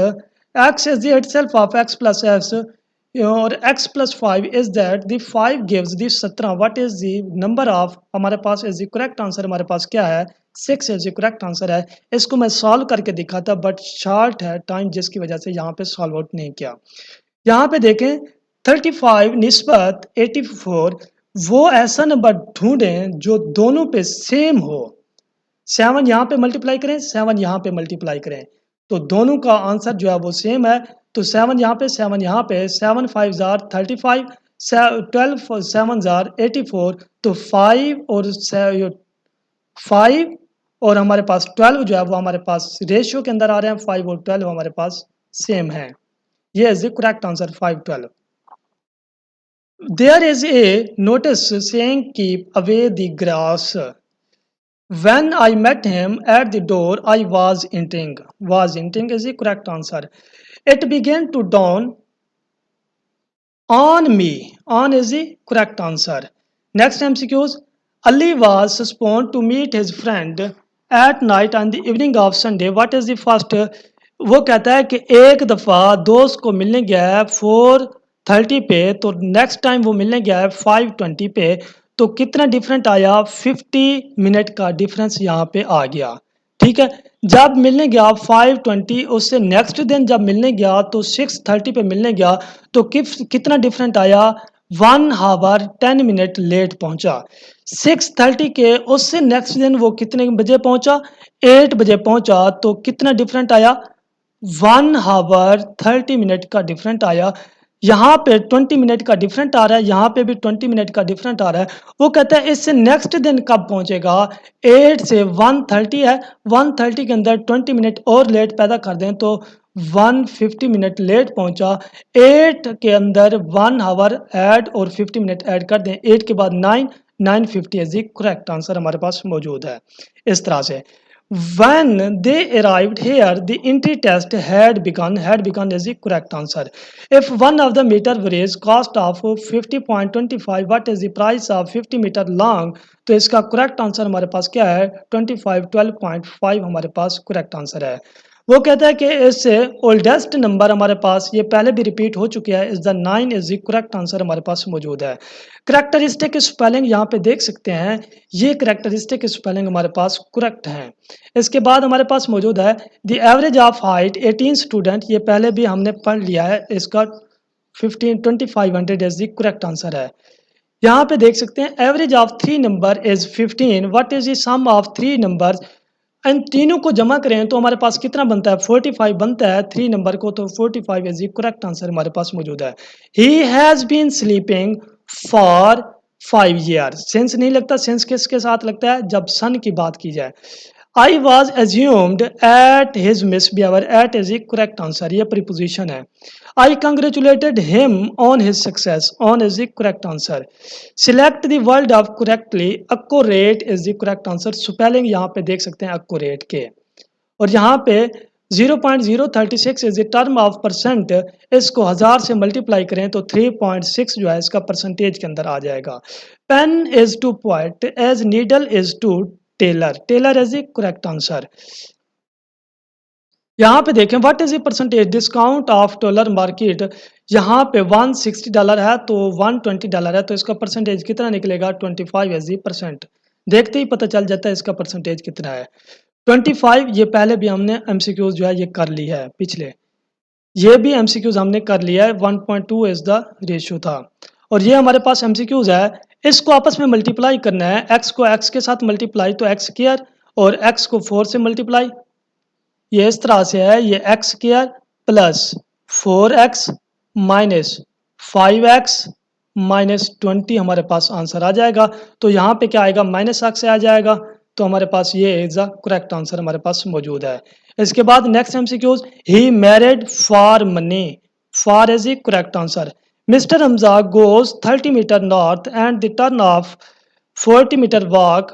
x is the itself of x plus x और x plus 5 is that the 5 gives the 17, what is the number of, हमारे पास is the correct answer हमारे पास क्या है? 6 इज द करेक्ट आंसर है। इसको मैं solve करके दिखाता बट शॉर्ट है टाइम, जिसकी वजह से यहाँ पे सॉल्व आउट नहीं किया। यहाँ पे देखें 35 निस्बत 84, वो ऐसा नंबर ढूंढें जो दोनों पे सेम हो। 7 यहाँ पे मल्टीप्लाई करें, 7 यहाँ पे मल्टीप्लाई करें तो दोनों का आंसर जो है वो सेम है। तो 7 यहाँ पे, 7 यहाँ पे, 7 5 जार 35, 12 7 जार 84, तो 5 और हमारे पास 12 जो है वो हमारे पास रेशियो के अंदर आ रहे हैं, 5 और 12 हमारे पास सेम है। ये is the correct answer 5 12। There is a notice saying keep away the grass. When I met him at the door, I was entering. Was entering is the correct answer. It began to dawn on me. On is the correct answer. Next MCQs. Ali was supposed to meet his friend at night on the evening of Sunday. What is the first? वो कहता है कि एक दफ़ा दोस्त को मिलने गया है 4:30 पे, तो नेक्स्ट टाइम वो मिलने गया है 5:20 पे, तो कितना डिफरेंट आया? 50 मिनट का डिफरेंस यहाँ पे आ गया। ठीक है, जब मिलने गया 5:20, उससे नेक्स्ट दिन जब मिलने गया तो 6:30 पे मिलने गया, तो कितना डिफरेंट आया? 1 आवर 10 मिनट लेट पहुंचा। 6:30 के उससे नेक्स्ट दिन वो कितने बजे पहुंचा? 8 बजे पहुंचा, तो कितना डिफरेंट आया? 1 आवर 30 मिनट का डिफरेंट आया। यहाँ पे 20 मिनट का डिफरेंट आ रहा है, यहाँ पे भी 20 मिनट का डिफरेंट आ रहा है। वो कहता है इससे नेक्स्ट दिन कब पहुंचेगा? 8 से 1:30 है, 1:30 के अंदर 20 मिनट और लेट पैदा कर दें तो 150 मिनट लेट पहुंचा। 8 के अंदर 1 आवर ऐड और 50 मिनट ऐड कर दें, 8 के बाद 9 इज द करेक्ट आंसर हमारे पास मौजूद है। इस तरह से when they arrived here the entry test had begun is the correct answer. If one of the meter varies cost of 50.25, what is the price of 50 meter long? तो इसका correct answer हमारे पास क्या है? 12.5 हमारे पास करेक्ट आंसर है। वो कहता है कि इससे ओल्डेस्ट नंबर हमारे पास, ये पहले भी रिपीट हो चुकी है, is the 9 is the correct answer हमारे पास मौजूद है। करेक्टरिस्टिक स्पेलिंग यहाँ पे देख सकते हैं, ये करेक्टरिस्टिक स्पेलिंग हमारे पास करेक्ट है। इसके बाद हमारे पास मौजूद है the average of height 18 student, ये पहले भी हमने पढ़ लिया है, इसका 2500 इज द करेक्ट आंसर है। यहाँ पे देख सकते हैं average of 3 number is 15, what is the sum of 3 numbers? इन तीनों को जमा करें तो हमारे पास कितना बनता है? 45 बनता है 3 नंबर को, तो 45 इज द करेक्ट आंसर हमारे पास मौजूद है। He has been sleeping for 5 year. Sense नहीं लगता, सेंस किसके साथ लगता है? जब सन की बात की जाए। I was assumed at his misbehavior, at is the correct answer, ये preposition है। I congratulated him on his success, on is the correct answer। Select the word of correctly, accurate is the correct answer। Spelling यहाँ पे देख सकते हैं accurate के, और यहाँ पे 0.036 is the term of percent, इसको 1000 से मल्टीप्लाई करें तो 3.6 जो है इसका परसेंटेज के अंदर आ जाएगा। Pen is to poet as needle is to tailor, tailor is the correct answer. यहाँ पे देखें what is the percentage discount of dollar market, यहाँ पे $160 है तो $120 है, तो इसका परसेंटेज कितना निकलेगा? 25 इज द परसेंट। देखते ही पता चल जाता है इसका परसेंटेज कितना है। 25 ये पहले भी हमने एमसीक्यूज जो है ये कर ली है, पिछले ये भी एमसीक्यूज हमने कर लिया है। 1.2 इज द रेशियो था, और ये हमारे पास एमसीक्यूज है। इसको आपस में मल्टीप्लाई करना है, एक्स को एक्स के साथ मल्टीप्लाई तो एक्स स्क्वायर, और एक्स को 4 से मल्टीप्लाई, ये इस तरह से है, ये x square plus 4x minus 5x minus 20 हमारे पास आंसर आ जाएगा। तो यहाँ पे क्या आएगा? माइनस एक्स आ जाएगा, तो हमारे पास ये इज द करेक्ट आंसर हमारे पास मौजूद है। इसके बाद next MCQs, he married for money, for is the correct answer. Mister Hamza goes 30 metre north and the turn of 40 metre walk,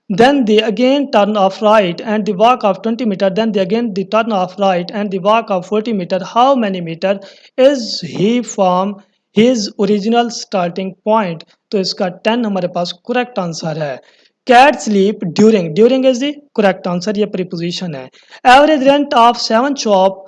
then they again turn off right and the walk of 20 meter, then they again the turn off right and the walk of 40 meter, how many meter is he from his original starting point? तो इसका 10 हमारे पास correct answer है। cat sleep during, during is the correct answer, ये preposition है। average rent of 7 shop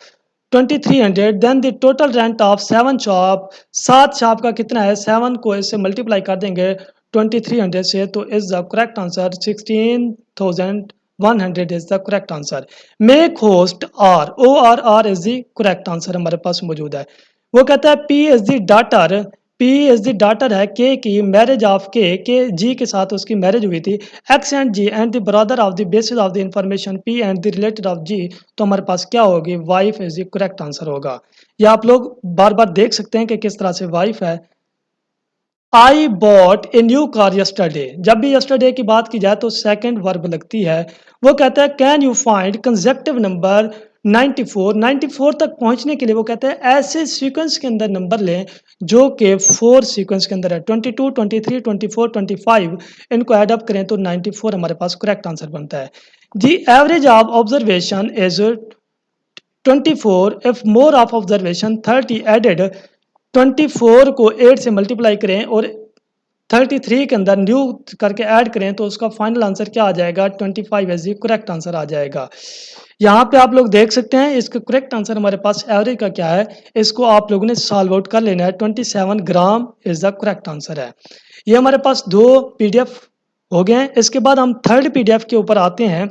2300, then the total rent of 7 shop, 7 shop का कितना है? 7 को इससे मल्टीप्लाई कर देंगे 2300 से, तो is the correct answer 16,100 is the correct answer. Make haste or, O R is the correct answer हमारे पास मौजूद है। वो कहता है P is the daughter, P is the daughter है के की, मैरिज ऑफ के जी के साथ उसकी मैरिज हुई थी। X and G and the brother of the basis of the information P and the related of G, तो हमारे पास क्या होगी? Wife is the correct answer होगा। ये आप लोग बार बार देख सकते हैं कि किस तरह से वाइफ है, I bought A new car yesterday. जब भी यस्टरडे की बात की जाए तो सेकंड वर्ब लगती है। वो कहता है can you find consecutive number 94। 94 तक पहुंचने के लिए वो कहते हैं ऐसे सीक्वेंस के अंदर नंबर लें जो कि 4 सीक्वेंस के अंदर है, 22, 23, 24, 25। इनको ऐड अप करें तो 94 हमारे पास करेक्ट आंसर बनता है। The average of observation is 24 if more of observation 30 added. 24 को 8 से मल्टीप्लाई करें और 33 के अंदर न्यू करके ऐड करें तो उसका फाइनल आंसर क्या आ जाएगा, 25 एज दी करेक्ट आंसर आ जाएगा। यहाँ पे आप लोग देख सकते हैं इसका करेक्ट आंसर हमारे पास एवरेज का क्या है, इसको आप लोगों ने सॉल्व आउट कर लेना है। 27 gram is the correct answer है। ये हमारे पास दो पीडीएफ हो गए हैं। इसके बाद हम थर्ड पीडीएफ के ऊपर आते हैं।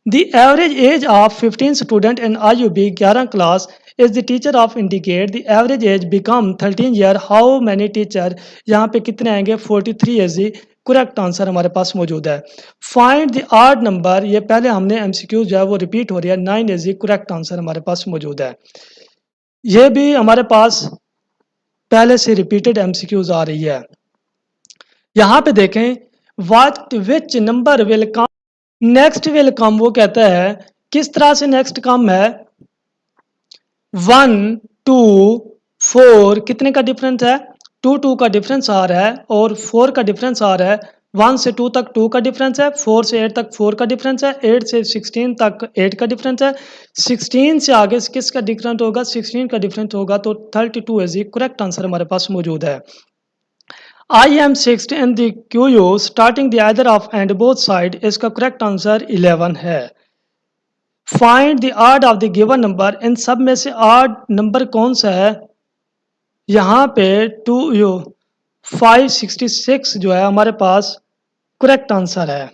The average age of 15 student in IUB 11 class is the teacher of indicate the average age become 13 year how many teacher। यहाँ पे कितने आएंगे, 43 is the करेक्ट आंसर हमारे पास मौजूद है। फाइंड द ऑड नंबर, ये पहले हमने MCQ जो है वो रिपीट हो रही है, 9 इज द करेक्ट आंसर हमारे पास मौजूद है। ये भी हमारे पास पहले से रिपीटेड MCQs आ रही है। यहाँ पे देखें what which number will come next will come. वो कहता है किस तरह से नेक्स्ट कम है, 1 2 4 कितने का डिफरेंस है, 2 का डिफरेंस आ रहा है और 4 का डिफरेंस आ रहा है। 1 से 2 तक 2 का डिफरेंस है, 4 से 8 तक 4 का डिफरेंस है, 8 से 16 तक 8 का डिफरेंस है। 16 से आगे किसका डिफरेंस होगा, 16 का डिफरेंस होगा तो 32 इज द करेक्ट आंसर हमारे पास मौजूद है। I am 60 in the QU starting the either of and both side, इसका करेक्ट आंसर 11 है। Find the odd of the given number, इन सब में से ऑड नंबर कौन सा है, यहाँ पे 566 जो है हमारे पास करेक्ट आंसर है।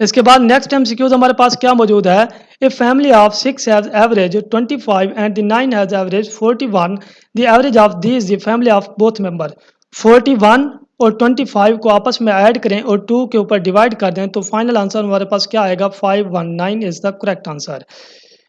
इसके बाद नेक्स्ट MCQs हमारे पास क्या मौजूद है, a family of 6 has average 25 and the 9 has average 41, the average of this the family of both member. 41 और 25 को आपस में ऐड करें और 2 के ऊपर डिवाइड कर दें तो फाइनल आंसर हमारे पास क्या आएगा, 519 इज द करेक्ट आंसर।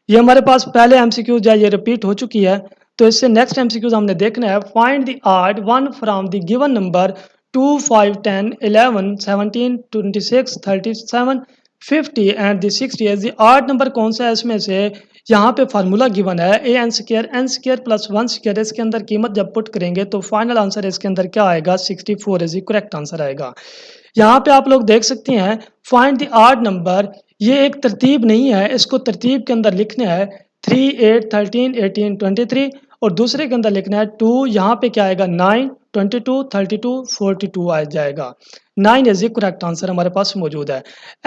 ये हमारे पास पहले MCQ जो है ये रिपीट हो चुकी है। तो इससे नेक्स्ट MCQ हमने देखना है, find the odd one from the given number 2 5 10 11 17 26 37 50 and the 60 है। ऑड नंबर कौन सा है इसमें से, यहाँ पे फार्मूला गिवन है an² प्लस 1² इसके अंदर कीमत जब पुट करेंगे तो फाइनल आंसर इसके अंदर क्या आएगा, 64 इज करेक्ट आंसर आएगा। यहाँ पे आप लोग देख सकते हैं फाइंड द ऑड नंबर, ये एक तरतीब नहीं है, इसको तरतीब के अंदर लिखना है 3 8 13 18 23 और दूसरे के अंदर लिखना है 2, यहाँ पे क्या आएगा 9 22 32 42 आ जाएगा। 9 इज द करेक्ट आंसर हमारे पास मौजूद है।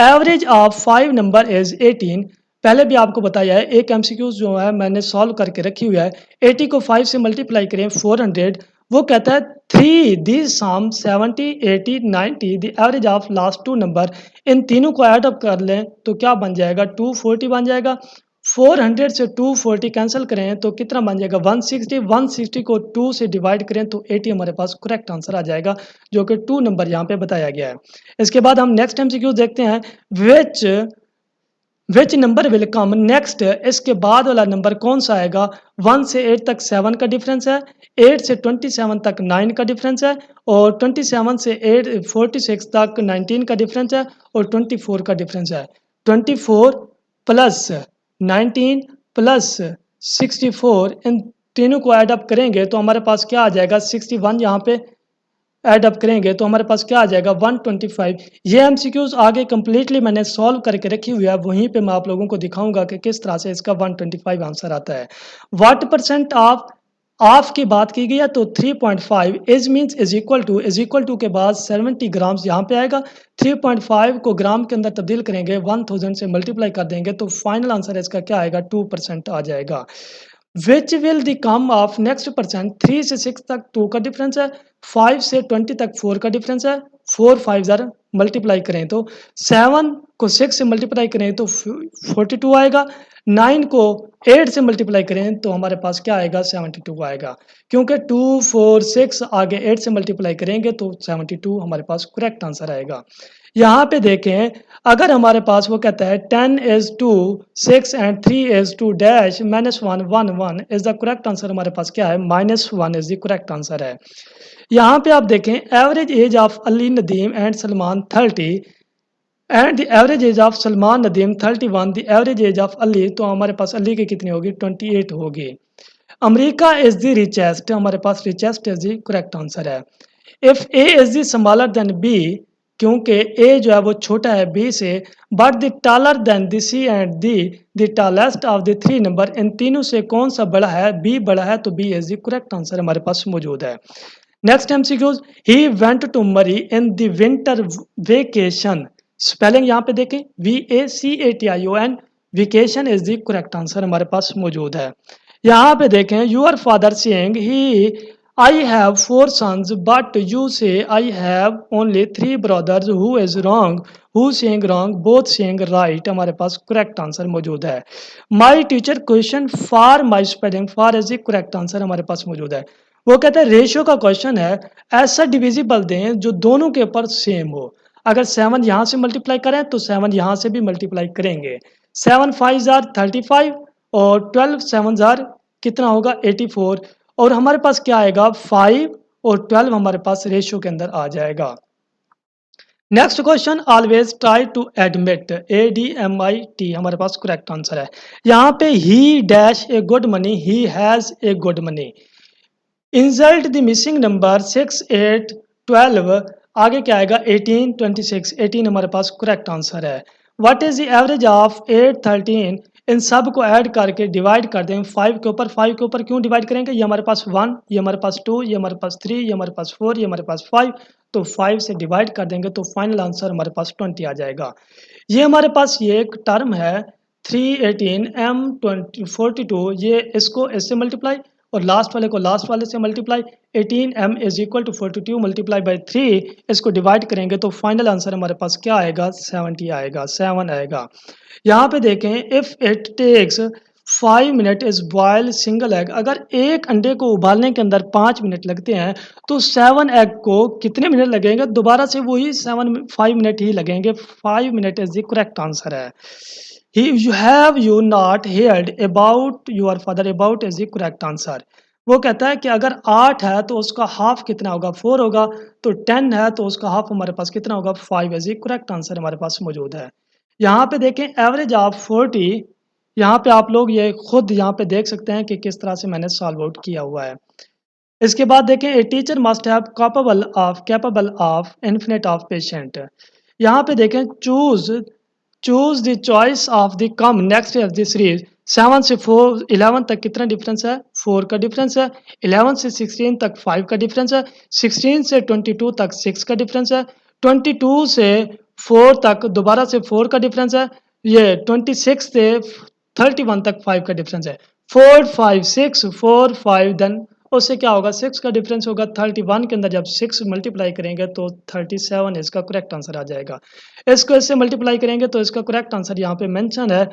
Average of 5 number is 18। पहले भी आपको बताया है, एक MCQ जो है मैंने सॉल्व करके रखी हुई है। 80 को 5 से मल्टीप्लाई करें 400, वो कहता है 3 this sum 70 80 90 the average of last 2 number. इन तीनों को ऐड अप कर लें तो क्या बन जाएगा, 240 बन जाएगा। 400 से 240 कैंसिल करें तो कितना बन जाएगा, 160। 160 को 2 से डिवाइड करें तो 80 हमारे पास करेक्ट आंसर आ जाएगा, जो कि 2 नंबर यहाँ पे बताया गया है। इसके बाद हम नेक्स्ट MCQ देखते हैं, which number will come next. इसके बाद वाला नंबर कौन सा आएगा, 1 से 8 तक 7 का डिफरेंस है, 8 से 27 तक 9 का डिफरेंस है और 27 से 8 46 तक 19 का डिफरेंस है और 24 का डिफरेंस है। 24 प्लस 19 प्लस 64 इन तीनों को ऐड अप करेंगे तो हमारे पास क्या आ जाएगा, 61 यहाँ पे ऐड अप करेंगे तो हमारे पास क्या आ जाएगा, 125। ये MCQs आगे कंप्लीटली मैंने सॉल्व करके रखी हुई है, वहीं पे मैं आप लोगों को दिखाऊंगा कि किस तरह से इसका 125 आंसर आता है। व्हाट परसेंट ऑफ की बात की गई है तो 3.5 is means is equal to के बाद 70 ग्राम्स यहाँ पे आएगा। 3.5 को ग्राम के अंदर तब्दील करेंगे, 1000 से मल्टीप्लाई कर देंगे तो फाइनल आंसर इसका क्या आएगा, 2% आ जाएगा। Which will the come of next percent, 3 से 6 तक 2 का डिफरेंस है, 5 से 20 तक 4 का डिफरेंस है। 4 5 ज़रा मल्टीप्लाई करें तो 7 को 6 से मल्टीप्लाई करें तो 42 आएगा। 9 को 8 से मल्टीप्लाई करें तो हमारे पास क्या आएगा, 72 आएगा। क्योंकि 2 4 6 आगे 8 से मल्टीप्लाई करेंगे तो 72 हमारे पास करेक्ट आंसर आएगा। यहाँ पे देखें अगर हमारे पास वो कहता है 10:6 and 3:2 dash -1 is the correct answer, हमारे पास क्या है -1 इज द करेक्ट आंसर है। यहाँ पे आप देखें average age of Ali Nadeem and Salman 30 and the average age of Salman Nadeem 31, the average age of Ali, तो हमारे पास अली की कितनी होगी 28 होगी। अमेरिका इज द रिचेस्ट, हमारे पास richest is the correct answer है। If A is the smaller than B, क्योंकि ए जो है वो छोटा है बी से, but the taller than the C and the tallest of the three number, इन तीनों से कौन सा बड़ा है, बी बड़ा है, तो B is the correct answer हमारे पास मौजूद है। Next MCQs, he went to Murree in the winter vacation, spelling यहाँ पे देखें VACATION, vacation is the correct answer हमारे पास मौजूद है। यहाँ पे देखें your father saying he I have 4 sons but you say I have only 3 brothers, who is wrong, who saying wrong, both saying right, हमारे पास करेक्ट आंसर मौजूद है। My teacher question for my spelling, for is the correct answer हमारे पास मौजूद है। वो कहते हैं रेशियो का क्वेश्चन है, ऐसा डिविजिबल दें जो दोनों के ऊपर सेम हो। अगर 7 यहाँ से मल्टीप्लाई करें तो 7 यहाँ से भी मल्टीप्लाई करेंगे। 7 5 जार 35 और 12 7 जार कितना होगा 84, और हमारे पास क्या आएगा 5 और 12 हमारे पास रेशियो के अंदर आ जाएगा। Next question, always try to admit, ADMIT हमारे पास करेक्ट आंसर है। यहाँ पे he dash a good money, he has a good money. Insert the missing number 6 8 12, आगे क्या आएगा 18 26, 18 हमारे पास करेक्ट आंसर है। What is the average of 8 13, इन सब को ऐड करके डिवाइड कर दें 5 के ऊपर। 5 के ऊपर क्यों डिवाइड करेंगे, ये हमारे पास 1, ये हमारे पास 2, ये हमारे पास 3, ये हमारे पास 4, ये हमारे पास 5, तो 5 से डिवाइड कर देंगे तो फाइनल आंसर हमारे पास 20 आ जाएगा। ये हमारे पास ये एक टर्म है 318 M 20 42, ये इसको इससे मल्टीप्लाई और लास्ट वाले को लास्ट वाले से multiply, 18M is equal to 42 multiply by 3, इसको डिवाइड करेंगे तो फाइनल आंसर हमारे पास क्या आएगा 70 आएगा, 7 आएगा। यहाँ पे देखें if it takes 5 minute is boil single egg, अगर एक अंडे को उबालने के अंदर 5 मिनट लगते हैं तो 7 एग को कितने मिनट लगेंगे, दोबारा से वही 5 मिनट ही लगेंगे। 5 minute is the correct answer है। you have you not heard about your father, about is the correct answer। वो कहता है कि अगर 8 है तो उसका हाफ कितना होगा 4 होगा, तो 10 है तो उसका हाफ हमारे पास कितना होगा 5 इज द करेक्ट आंसर हमारे पास मौजूद है। यहाँ पे देखें एवरेज ऑफ 40, यहाँ पे आप लोग ये खुद यहाँ पे देख सकते हैं कि किस तरह से मैंने सॉल्व आउट किया हुआ है। इसके बाद देखें a teacher must have capable of infinite of patient, यहाँ पे देखें choose the choice of the come next of the series. 7 से 4 11 तक कितना डिफरेंस है 4 का डिफरेंस है, 11 से 16 तक 5 का डिफरेंस है, 16 से 22 तक 6 का डिफरेंस है, 22 से 4 तक दोबारा से 4 का डिफरेंस है, ये 26 से 31 तक 5 का डिफरेंस है। 4 5 6 4 5, देन उससे क्या होगा 6 का डिफरेंस होगा। 31 के अंदर जब 6 मल्टीप्लाई करेंगे तो 37 इसका करेक्ट आंसर आ जाएगा। इसको इससे मल्टीप्लाई करेंगे तो इसका करेक्ट आंसर यहाँ पे मेंशन है।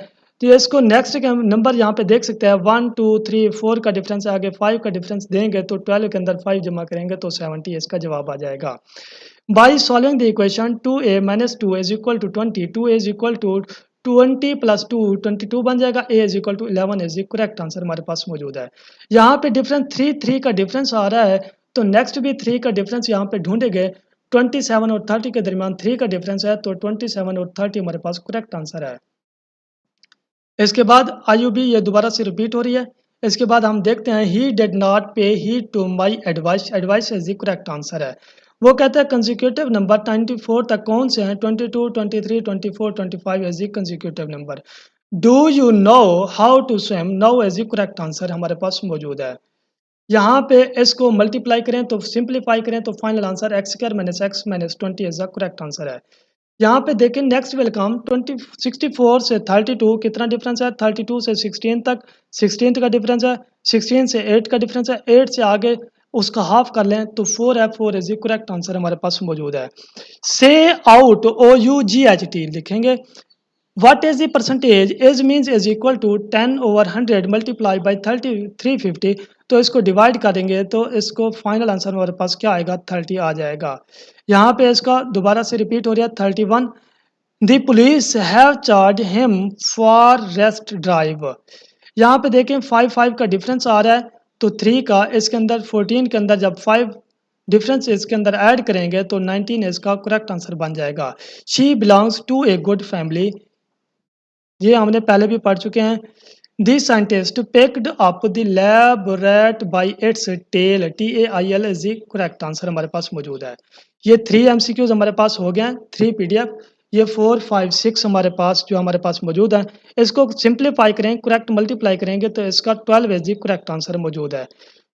तो इसको नेक्स्ट के नंबर यहाँ पे देख सकते हैं 1 2 3 4 का डिफरेंस है, आगे 5 का डिफरेंस देंगे तो 12 के अंदर 5 जमा करेंगे तो 70 इसका जवाब आ जाएगा। By solving the equation 2a - 2 is equal to 20, 2a is equal to 20 + 2 22 बन जाएगा, a is equal to 11 is the correct answer हमारे पास मौजूद है। यहाँ पे डिफरेंस 3 का डिफरेंस आ रहा है तो नेक्स्ट भी 3 का डिफरेंस यहाँ पे ढूंढेंगे। 27 और 30 के दरमियान 3 का डिफरेंस है तो 27 और 30 हमारे पास करेक्ट आंसर है। इसके बाद IUB ये दोबारा से रिपीट हो रही है। इसके बाद हम देखते हैं he did not pay heed to my advice, advice is the correct answer है। वो कहते हैं कंसेक्यूटिव नंबर 94 तक कौन से हैं, 22 23 24 25 is the consecutive number. Do you know how to swim, know is the correct answer हमारे पास मौजूद है। यहाँ पे इसको मल्टीप्लाई करें तो सिंप्लीफाई करें तो final answer x² - x - 20 is the correct answer है। यहाँ पे देखें नेक्स्ट वेलकम 64 से 32 कितना डिफरेंस है, 32 से 16 तक 16 का डिफरेंस है, 16 से 8 का डिफरेंस है, 8 से आगे उसका हाफ कर लें तो 4 है, 4 इज द करेक्ट आंसर हमारे पास मौजूद है। से आउट OUGHT लिखेंगे। What is the percentage? Is means is equal to 10/100 multiply by 350, तो इसको डिवाइड करेंगे तो इसको फाइनल आंसर हमारे पास क्या आएगा 30 आ जाएगा। यहाँ पे इसका दोबारा से रिपीट हो रहा है 31। The police have charge him for rest drive. यहाँ पे देखें 5 का डिफरेंस आ रहा है, तो 3 का इसके अंदर 14 के अंदर जब 5 डिफरेंस इसके अंदर ऐड करेंगे तो 19 इसका करेक्ट आंसर बन जाएगा। She belongs to a good family, ये हमने पहले भी पढ़ चुके हैं। The scientist picked up the lab rat by its tail, TAIL is the correct answer हमारे पास मौजूद है। ये 3 MCQs हमारे पास हो गए हैं, 3 PDF। ये 4, 5, 6 हमारे पास जो हमारे पास मौजूद है, इसको सिंप्लीफाई करें, करेक्ट मल्टीप्लाई करेंगे तो इसका 12 इज द करेक्ट आंसर मौजूद है।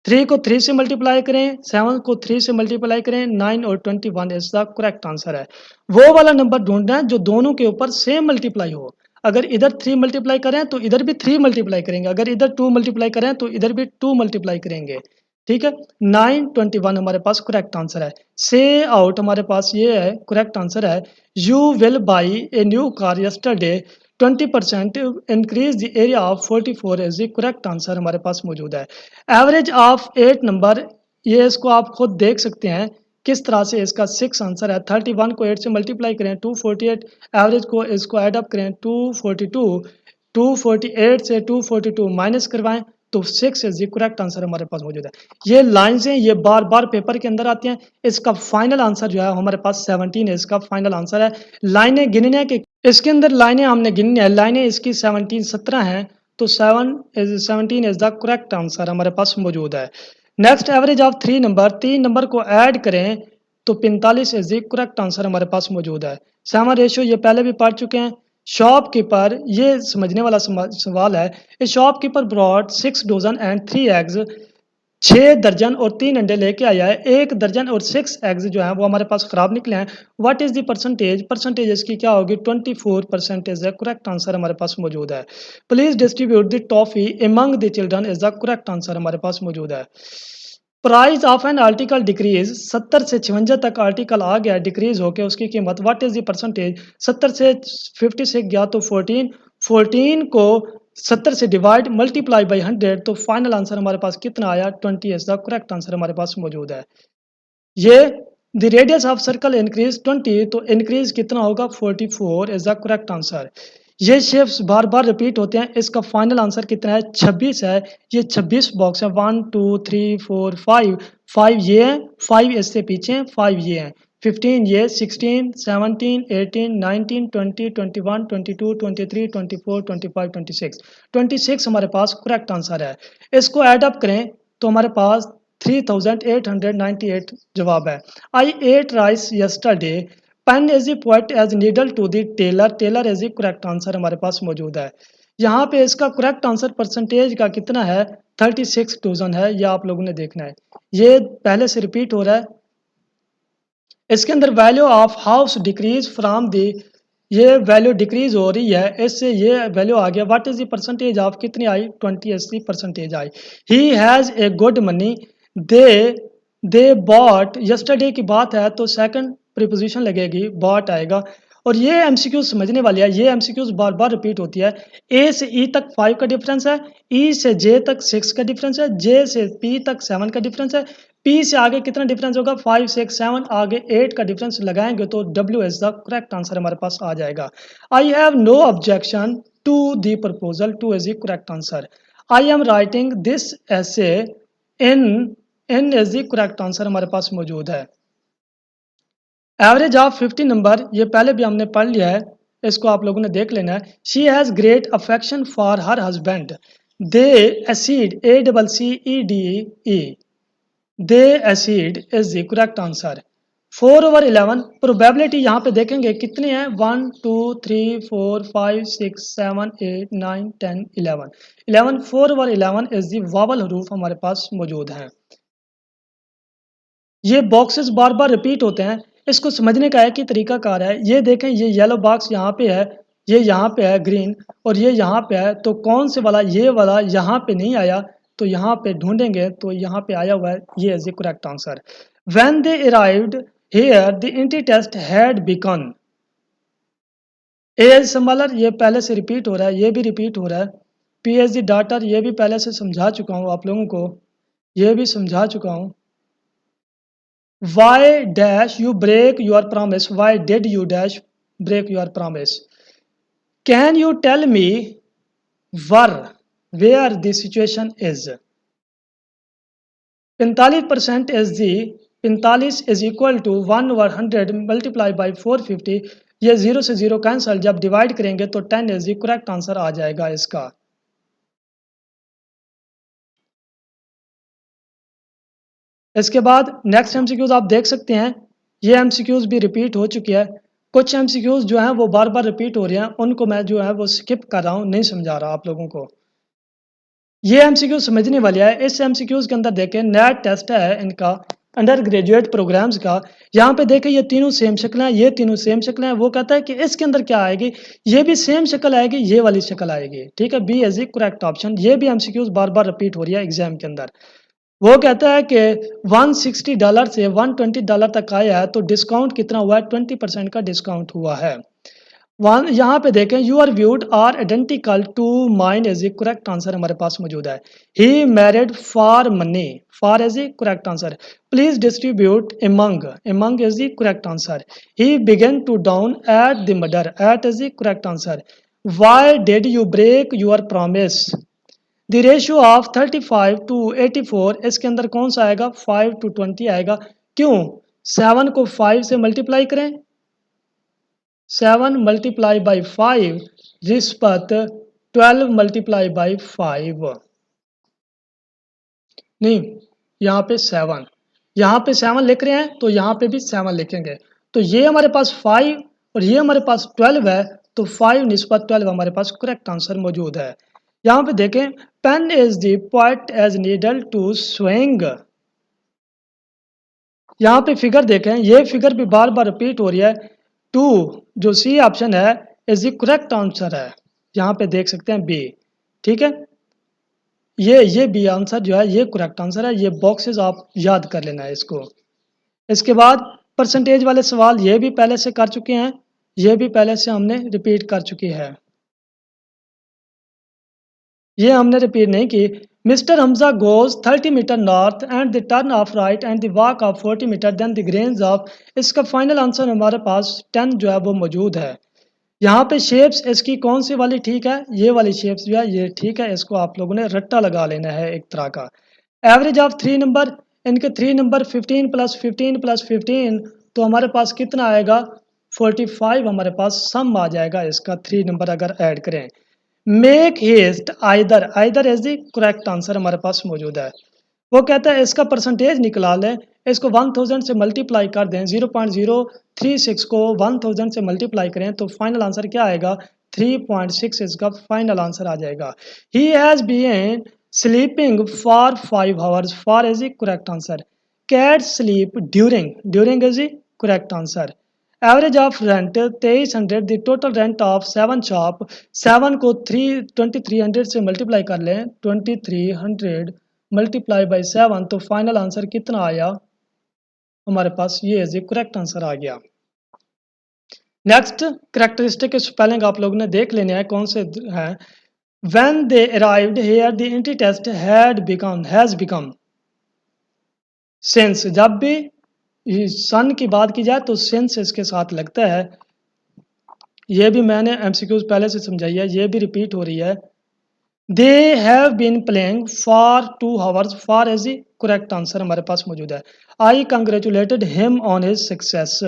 3 को 3 से मल्टीप्लाई करें, 7 को 3 से मल्टीप्लाई करें, 9 और 21 इसका करेक्ट आंसर है। वो वाला नंबर ढूंढना है जो दोनों के ऊपर सेम मल्टीप्लाई हो। अगर इधर 3 मल्टीप्लाई करें तो इधर भी 3 मल्टीप्लाई करेंगे, अगर इधर 2 मल्टीप्लाई करें तो इधर भी 2 मल्टीप्लाई करेंगे। ठीक है, 9, 21 हमारे पास करेक्ट आंसर है। से आउट हमारे पास ये है करेक्ट आंसर है। You will buy a new car yesterday, 20% increase the area of 44 is the correct answer हमारे पास मौजूद है। एवरेज ऑफ 8 नंबर, ये इसको आप खुद देख सकते हैं किस तरह से इसका 6 आंसर है। 31 को 8 से मल्टीप्लाई करें 248, एवरेज को इसको ऐड अप करें 242, 248 से 242 माइनस करवाएं तो 6 इज द करेक्ट आंसर हमारे पास मौजूद है। ये लाइंस हैं, ये बार बार पेपर के अंदर आती हैं। इसका फाइनल आंसर जो है हमारे पास 17 है, इसका फाइनल आंसर है। लाइनें गिनने के, इसके अंदर लाइनें हमने गिननी है, लाइनें इसकी 17 हैं, तो 17 इज द करेक्ट आंसर हमारे पास मौजूद है। Next, average of 3 number, 3 number को ऐड करें तो 45 इज द करेक्ट आंसर हमारे पास मौजूद है। 7 रेशियो ये पहले भी पढ़ चुके हैं। शॉपकीपर, ये समझने वाला सवाल है। A shopkeeper brought 6 dozen and 3 eggs, 6 दर्जन और 3 अंडे लेके आया है। 1 दर्जन और 6 एग्स जो है वो हमारे पास खराब निकले हैं। What is the percentage, percentage इसकी क्या होगी, 24% है करेक्ट आंसर हमारे पास मौजूद है। Please distribute the toffee among the children is the correct answer हमारे पास मौजूद है। Price of an article decrease, 70 से 56 तक आर्टिकल आ गया डिक्रीज होके उसकी कीमत, व्हाट इज द परसेंटेज, 70 से 50 से गया तो 14, 14 को 70 से डिवाइड मल्टीप्लाई बाई 100 तो फाइनल आंसर हमारे पास कितना आया, 20 इज द करेक्ट आंसर हमारे पास मौजूद है। ये the radius of circle increase 20 तो इंक्रीज कितना होगा, 44 इज द करेक्ट आंसर। ये शेप्स बार बार रिपीट होते हैं, इसका फाइनल आंसर कितना है, 26 है। ये 26 बॉक्स है, 1 2 3 4 5, 5 ये हैं, 5 इससे पीछे हैं, 5 ये हैं, 15 ये, 16 17 18 19 20 21 22 23 24 25 26, 26 हमारे पास करेक्ट आंसर है। इसको ऐड अप करें तो हमारे पास 3898 जवाब है। I ate rice yesterday, pen is the poet as needle to the tailor, tailor is the correct answer हमारे पास मौजूद है। यहाँ पे इसका करेक्ट आंसर परसेंटेज का कितना है, 36 डजन है, ये आप लोगों ने देखना है। ये पहले से रिपीट हो रहा है। इसके अंदर value of house decrease from the, ये वैल्यू डिक्रीज हो रही है, इससे ये वैल्यू आ गया। What is the percentage of, कितनी आई, 20% आई। He has a good money, they they bought, yesterday की बात है तो सेकंड प्रीपोजिशन लगेगी, बॉट आएगा। और ये एमसीक्यू समझने वाली है, ये एमसीक्यूज बार बार रिपीट होती है। ए से ई तक 5 का डिफरेंस है, ई से जे तक 6 का डिफरेंस है, जे से पी तक 7 का डिफरेंस है, पी से आगे कितना डिफरेंस होगा, 5 6 7, आगे 8 का डिफरेंस लगाएंगे तो W is the correct answer हमारे पास आ जाएगा। I have no objection to the proposal, to is the correct answer. I am writing this essay in, in is the correct answer हमारे पास मौजूद है। एवरेज ऑफ 50 नंबर, ये पहले भी हमने पढ़ लिया है, इसको आप लोगों ने देख लेना है। She has great affection for her husband, they acid, ACCEDE, they acid is the correct answer. 4/11 probability यहाँ पे देखेंगे कितने हैं, 1 2 3 4 5 6 7 8 9 10 11, 11 4/11 इज द वावल हरूफ हमारे पास मौजूद हैं। ये बॉक्सेस बार बार रिपीट होते हैं, इसको समझने का एक ही तरीका कार है। ये देखें, ये येलो बॉक्स यहाँ पे है, ये यहाँ पे है ग्रीन, और ये यहाँ पे है, तो कौन से वाला, ये वाला यहाँ पे नहीं आया तो यहाँ पे ढूंढेंगे तो यहाँ पे आया हुआ है, ये is the correct answer. When they arrived here the anti test had begun, a age smaller, ये पहले से रिपीट हो रहा है, ये भी रिपीट हो रहा है। पी एच डी डाटर, ये भी पहले से समझा चुका हूँ आप लोगों को, ये भी समझा चुका हूँ। Why dash you break your promise? Why did you dash break your promise. Can you tell me where the situation is? 45% is the 45 is equal to 1/100 multiply by 450। ये 0 से 0 कैंसल, जब डिवाइड करेंगे तो 10 इज द करेक्ट आंसर आ जाएगा इसका। इसके बाद नेक्स्ट एमसीक्यूज आप देख सकते हैं, ये एमसीक्यूज भी रिपीट हो चुकी है। कुछ एमसीक्यूज जो हैं वो बार बार रिपीट हो रही हैं, उनको मैं जो है वो स्किप कर रहा हूँ, नहीं समझा रहा आप लोगों को। ये एमसीक्यू समझने वाली है। इस एमसीक्यूज के अंदर देखें नेट टेस्ट है इनका अंडर ग्रेजुएट प्रोग्राम्स का। यहाँ पे देखें ये तीनों सेम शक्ल हैं, ये तीनों सेम शक्ल हैं। वो कहता है कि इसके अंदर क्या आएगी, ये भी सेम शक्ल आएगी, ये वाली शक्ल आएगी। ठीक है, B is the correct option. ये भी एमसीक्यूज बार बार रिपीट हो रही है एग्जाम के अंदर। वो कहता है कि $160 से $120 तक आया है, तो डिस्काउंट कितना हुआ है, 20% का डिस्काउंट हुआ है। वन यहाँ पे देखें your viewed are identical to mine is the correct answer हमारे पास मौजूद है। He married for money, for is the correct answer. Please distribute among is the correct answer. He began to down at the murder, at is the correct answer. Why did you break your promise. The ratio of 35 to 84, इसके अंदर कौन सा आएगा, 5 to 20 आएगा। क्यों, 7 को 5 से multiply करें, 7 मल्टीप्लाई बाई 5 रिस्पत 12 मल्टीप्लाई बाई 5। नहीं, यहाँ पे 7, यहाँ पे 7 लिख रहे हैं तो यहाँ पे भी 7 लिखेंगे। तो ये हमारे पास 5 और ये हमारे पास 12 है, तो 5 निस्बत 12 हमारे पास करेक्ट आंसर मौजूद है। यहाँ पे देखें pen is the point as needle to swing. यहाँ पे फिगर देखें, ये फिगर भी बार बार रिपीट हो रही है। 2 जो सी ऑप्शन है इज द करेक्ट आंसर है। यहाँ पे देख सकते हैं बी। ठीक है, ये बी आंसर जो है ये करेक्ट आंसर है। ये बॉक्सेस आप याद कर लेना है इसको। इसके बाद परसेंटेज वाले सवाल ये भी पहले से कर चुके हैं, ये भी पहले से हमने रिपीट कर चुकी है, ये हमने रिपीट नहीं की। Mister Hamza goes 30 metre north and the turn of right and the walk of 40 metre then the grains of. इसका फाइनल आंसर हमारे पास 10 जो है वो मौजूद है। यहाँ पे शेप्स इसकी कौन सी वाली ठीक है, ये वाली शेप्स जो है ये ठीक है। इसको आप लोगों ने रट्टा लगा लेना है एक तरह का। एवरेज ऑफ 3 नंबर, इनके 3 नंबर 15 प्लस 15 प्लस 15, तो हमारे पास कितना आएगा, 45 हमारे पास सम आ जाएगा इसका 3 नंबर अगर ऐड करें। Make haste either, either is the correct answer हमारे पास मौजूद है। वो कहता है इसका परसेंटेज निकाल लें, इसको 1000 से मल्टीप्लाई कर दें, 0.036 को 1000 से मल्टीप्लाई करें तो फाइनल आंसर क्या आएगा, 3.6 इसका फाइनल आंसर आ जाएगा। He has been sleeping for 5 hours, for is the correct answer. Cat sleep during, during is the correct answer. Average of rent 2300, the total rent of 7 shop, 7 को 2300 से multiply कर लें, 2300 multiply by 7, तो final answer कितना आया हमारे पास, ये is correct answer आ गया। नेक्स्ट करेक्टरिस्टिक के स्पेलिंग आप लोगों ने देख लेने हैं कौन से हैं। When they arrived here the anti test had become, has become. Since, जब भी सन की बात की जाए तो सिंस इसके साथ लगता है। ये भी मैंने एमसीक्यूज पहले से समझाई है, ये भी रिपीट हो रही है। They have been playing for 2 hours, for is the correct answer हमारे पास मौजूद है। I congratulated him on his success.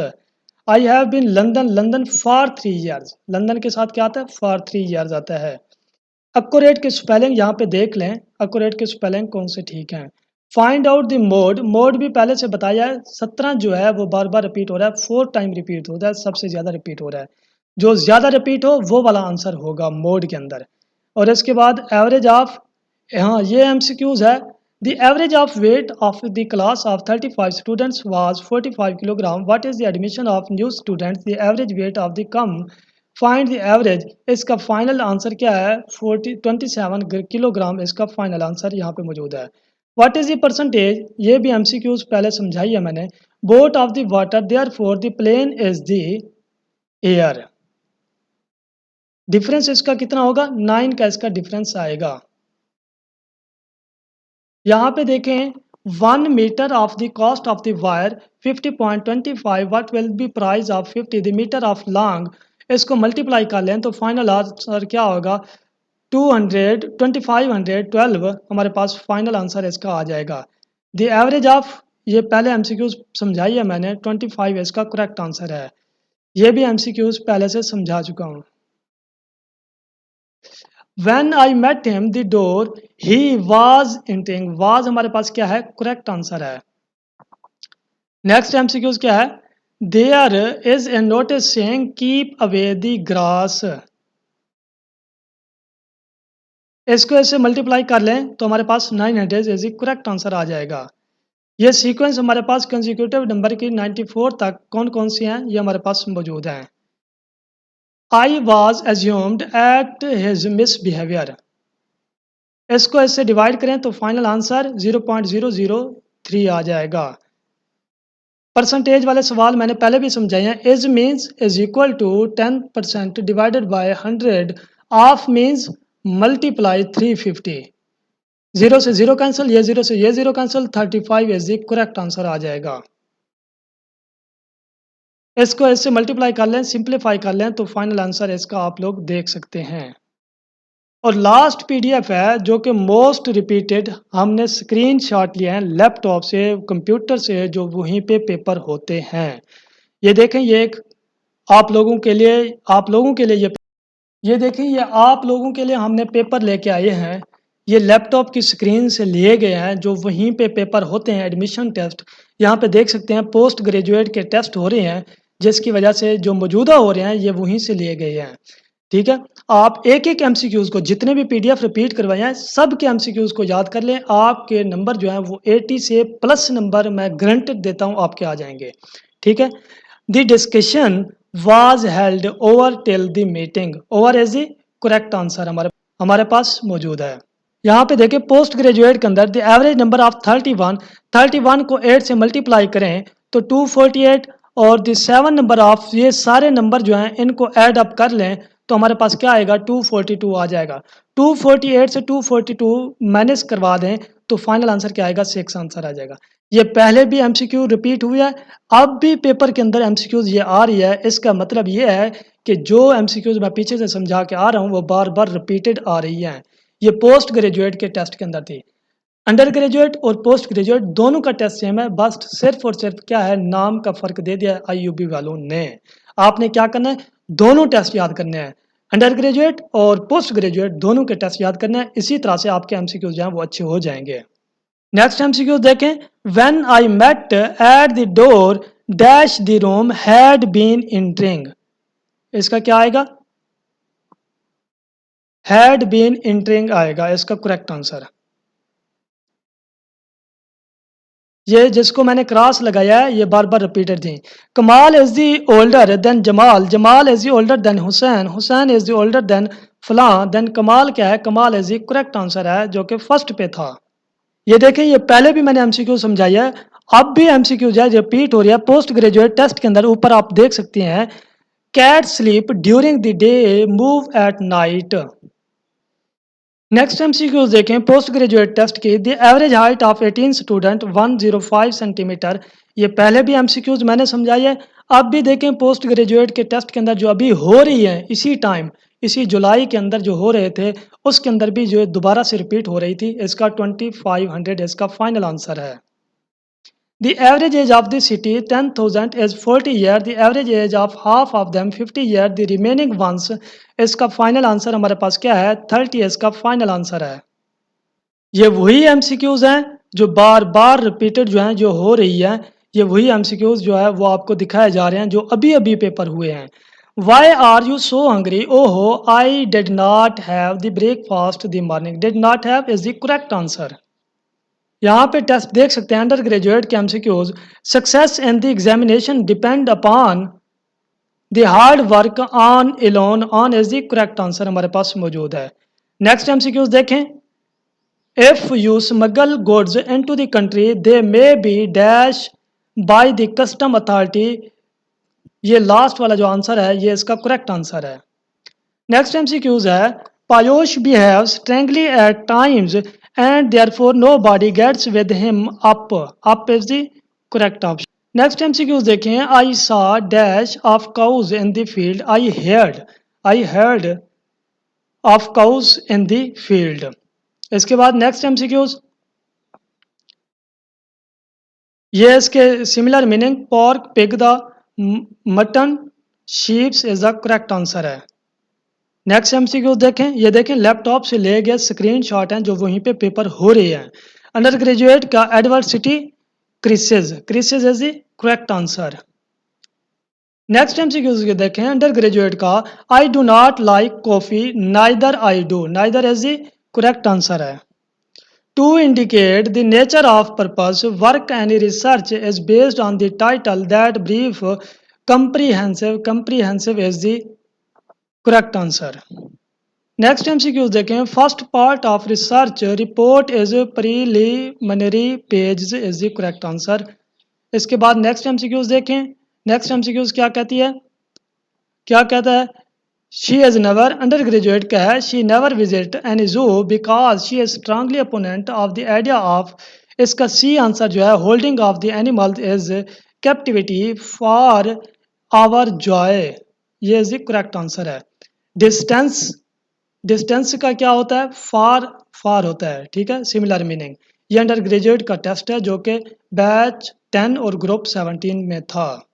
I have been London, London for 3 years, London के साथ क्या आता है, फॉर 3 ईयर्स आता है। अक्यूरेट के स्पेलिंग यहाँ पे देख लें, अक्यूरेट के स्पेलिंग कौन से ठीक हैं। Find out the mode, mode भी पहले से बताया है। 17 जो है वो बार बार रिपीट हो रहा है, 4 टाइम रिपीट होता है, सबसे ज़्यादा रिपीट हो रहा है। जो ज़्यादा रिपीट हो वो वाला आंसर होगा मोड के अंदर। और इसके बाद एवरेज ऑफ, हाँ ये एमसीक्यूज है। The average of weight of the class of 35 students was 45 kilogram. What is the admission of new students, the average weight of the come, find the average. इसका final answer क्या है, 27 kilogram इसका final answer यहाँ पे मौजूद है। What is the percentage, ये भी एमसीक्यूज पहले समझाई है मैंने। Boat of the water, therefore the plane is the air. Difference इसका कितना होगा, 9 का इसका डिफरेंस आएगा। यहाँ पे देखें 1 meter of the cost of the wire 50.25 what will be price of 50 the meter of long, इसको मल्टीप्लाई कर लें तो फाइनल आंसर क्या होगा 200 2512 हमारे पास फाइनल आंसर इसका आ जाएगा। द एवरेज ऑफ ये पहले एमसीक्यूज समझाई है मैंने 25 इसका करेक्ट आंसर है। ये भी एमसीक्यूज पहले से समझा चुका हूँ। When I met him the door he was entering was हमारे पास क्या है करेक्ट आंसर है। नेक्स्ट एमसीक्यूज क्या है there is a notice saying keep away the grass, इसको ऐसे मल्टीप्लाई कर लें तो हमारे पास 900 इज करेक्ट आंसर आ जाएगा। ये सीक्वेंस हमारे पास कंसेक्यूटिव नंबर की 94 तक कौन कौन सी हैं ये हमारे पास मौजूद हैं। I was assumed at his misbehavior, इसको इससे डिवाइड करें तो फाइनल आंसर 0.003 आ जाएगा। परसेंटेज वाले सवाल मैंने पहले भी समझाए हैं। Is means is equal to 10% divided by 100, of means multiply 350, 0 से 0 कैंसिल, ये 0 से ये 0 cancel, 35 is the correct answer आ जाएगा। इसको इससे मल्टीप्लाई कर लें सिंप्लीफाई कर लें तो फाइनल आंसर इसका आप लोग देख सकते हैं। और लास्ट पीडीएफ है जो कि मोस्ट रिपीटेड, हमने स्क्रीनशॉट लिए हैं लैपटॉप से कंप्यूटर से जो वहीं पे पेपर होते हैं। ये देखें ये एक आप लोगों के लिए ये देखें ये आप लोगों के लिए हमने पेपर लेके आए हैं। ये लैपटॉप की स्क्रीन से लिए गए हैं जो वहीं पे पेपर होते हैं एडमिशन टेस्ट। यहाँ पे देख सकते हैं पोस्ट ग्रेजुएट के टेस्ट हो रहे हैं जिसकी वजह से जो मौजूदा हो रहे हैं ये वहीं से लिए गए हैं। ठीक है, आप एक एक एमसीक्यूज को जितने भी पीडीएफ रिपीट करवाए हैं सब के एमसीक्यूज को याद कर लें। आपके नंबर जो है वो 80 से प्लस नंबर मैं गारंटेड देता हूँ आपके आ जाएंगे। ठीक है, the discussion was held over till the meeting, over is the correct answer हमारे पास मौजूद है। यहाँ पे देखें पोस्ट ग्रेजुएट के अंदर द एवरेज नंबर ऑफ 31 को 8 से मल्टीप्लाई करें तो 248 और द 7 नंबर ऑफ ये सारे नंबर जो हैं इनको ऐड अप कर लें तो हमारे पास क्या आएगा 242 आ जाएगा। 248 से 242 माइनस करवा दें तो फाइनल आंसर क्या आएगा 6 आंसर आ जाएगा। ये पहले भी एमसीक्यू रिपीट हुई है, अब भी पेपर के अंदर एमसीक्यूज ये आ रही है। इसका मतलब ये है कि जो एमसीक्यूज मैं पीछे से समझा के आ रहा हूँ वो बार बार रिपीटेड आ रही हैं। ये पोस्ट ग्रेजुएट के टेस्ट के अंदर थी। अंडर ग्रेजुएट और पोस्ट ग्रेजुएट दोनों का टेस्ट सेम है, बस सिर्फ और सिर्फ क्या है नाम का फर्क दे दिया आईयूबी वालों ने। आपने क्या करना है दोनों टेस्ट याद करने हैं, अंडर ग्रेजुएट और पोस्ट ग्रेजुएट दोनों के टेस्ट याद करने हैं। इसी तरह से आपके एमसीक्यूज जो हैं वो अच्छे हो जाएंगे। नेक्स्ट एमसीक्यू देखें when I met at the door dash the room had been entering, इसका क्या आएगा हैड बीन एंटरिंग आएगा इसका करेक्ट आंसर। ये जिसको मैंने क्रॉस लगाया है ये बार बार रिपीटेड थी। कमाल is the older than Jamal, Jamal is the older than Hussain, Hussain is the older than फलां, देन कमाल क्या है कमाल इज दी करेक्ट आंसर है जो कि फर्स्ट पे था। ये देखें ये पहले भी मैंने एमसीक्यू समझाया है, अब भी एमसीक्यू जो है रिपीट हो रही है। पोस्ट ग्रेजुएट टेस्ट के अंदर ऊपर आप देख सकते हैं cat sleep during the day move at night. Next MCQs देखें पोस्ट ग्रेजुएट टेस्ट की the average height of 18 student 105 centimetre. ये पहले भी एमसीक्यूज मैंने समझाई है, अब भी देखें पोस्ट ग्रेजुएट के टेस्ट के अंदर जो अभी हो रही है इसी टाइम इसी जुलाई के अंदर जो हो रहे थे उसके अंदर भी जो दोबारा से रिपीट हो रही थी। इसका 2500 इसका फाइनल आंसर है। The average age of the city 10,000 is 40 years. The average age of half of them 50 years. The remaining ones इसका फाइनल आंसर हमारे पास क्या है 30 इसका फाइनल आंसर है। ये वही एमसीक्यूज हैं जो बार बार रिपीटेड जो हैं जो हो रही है, ये वही एमसीक्यूज जो है वो आपको दिखाए जा रहे हैं जो अभी अभी पेपर हुए हैं। Why are you so hungry? Oh, I did not have the breakfast the morning. Did not have is the correct answer. यहाँ पे टेस्ट देख सकते हैं अंडर ग्रेजुएट के MCQs success in the examination depend upon the hard work on alone on is the correct answer हमारे पास मौजूद है। नेक्स्ट एमसीक्यूज देखें if you smuggle goods into the country they may be dash by the custom authority. ये last वाला जो answer है ये इसका करेक्ट आंसर है। नेक्स्ट एमसीक्यूज है pious behave strangely at times and therefore nobody gets with him up. Up is the correct option. Next MCQs देखें. I saw dash of cows in the field. I heard of cows in the field. इसके बाद next MCQs, ये इसके similar meaning. pork, pig, the mutton, sheeps is the correct answer है. Next MCQ देखें. ये देखें laptop से लिए गए स्क्रीनशॉट हैं जो वहीं पे पेपर हो रही है. अंडर ग्रेजुएट का adversity crises is the correct answer. Next MCQ देखें. अंडर ग्रेजुएट का I do not like coffee, neither I do, neither is the correct answer है. To indicate the nature of purpose, work and research is based on the title. That brief, comprehensive is the correct answer. Next MCQ देखें. First part of research report is preliminary pages is the correct answer. इसके बाद next MCQ देखें. Next MCQ क्या कहती है, क्या कहता है. She has never, undergraduate का है, she never visit any zoo because she is strongly opponent of the idea of. इसका C आंसर जो है holding of the animals is captivity for our joy, ये is the correct आंसर है. Distance का क्या होता है, फार होता है. ठीक है, सिमिलर मीनिंग. ये अंडर ग्रेजुएट का टेस्ट है जो कि बैच 10 और ग्रुप 17 में था.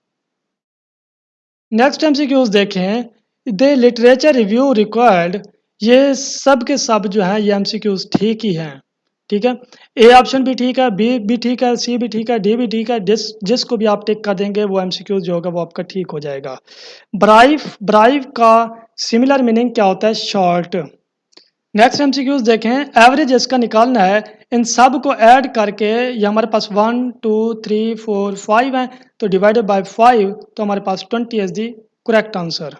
नेक्स्ट MCQs देखें. द लिटरेचर रिव्यू रिक्वायर्ड, ये सब के सब जो हैं ये MCQs ठीक ही हैं. ठीक है, ए ऑप्शन भी ठीक है, बी भी ठीक है, सी भी ठीक है, डी भी ठीक है. जिसको भी आप टिक कर देंगे वो MCQs जो होगा वो आपका ठीक हो जाएगा. ब्राइव का सिमिलर मीनिंग क्या होता है, शॉर्ट. नेक्स्ट MCQs देखें. एवरेज इसका निकालना है. इन सब को ऐड करके ये हमारे पास 1 2 3 4 5 है, तो डिवाइडेड बाय 5 तो हमारे पास 20 इज द करेक्ट आंसर.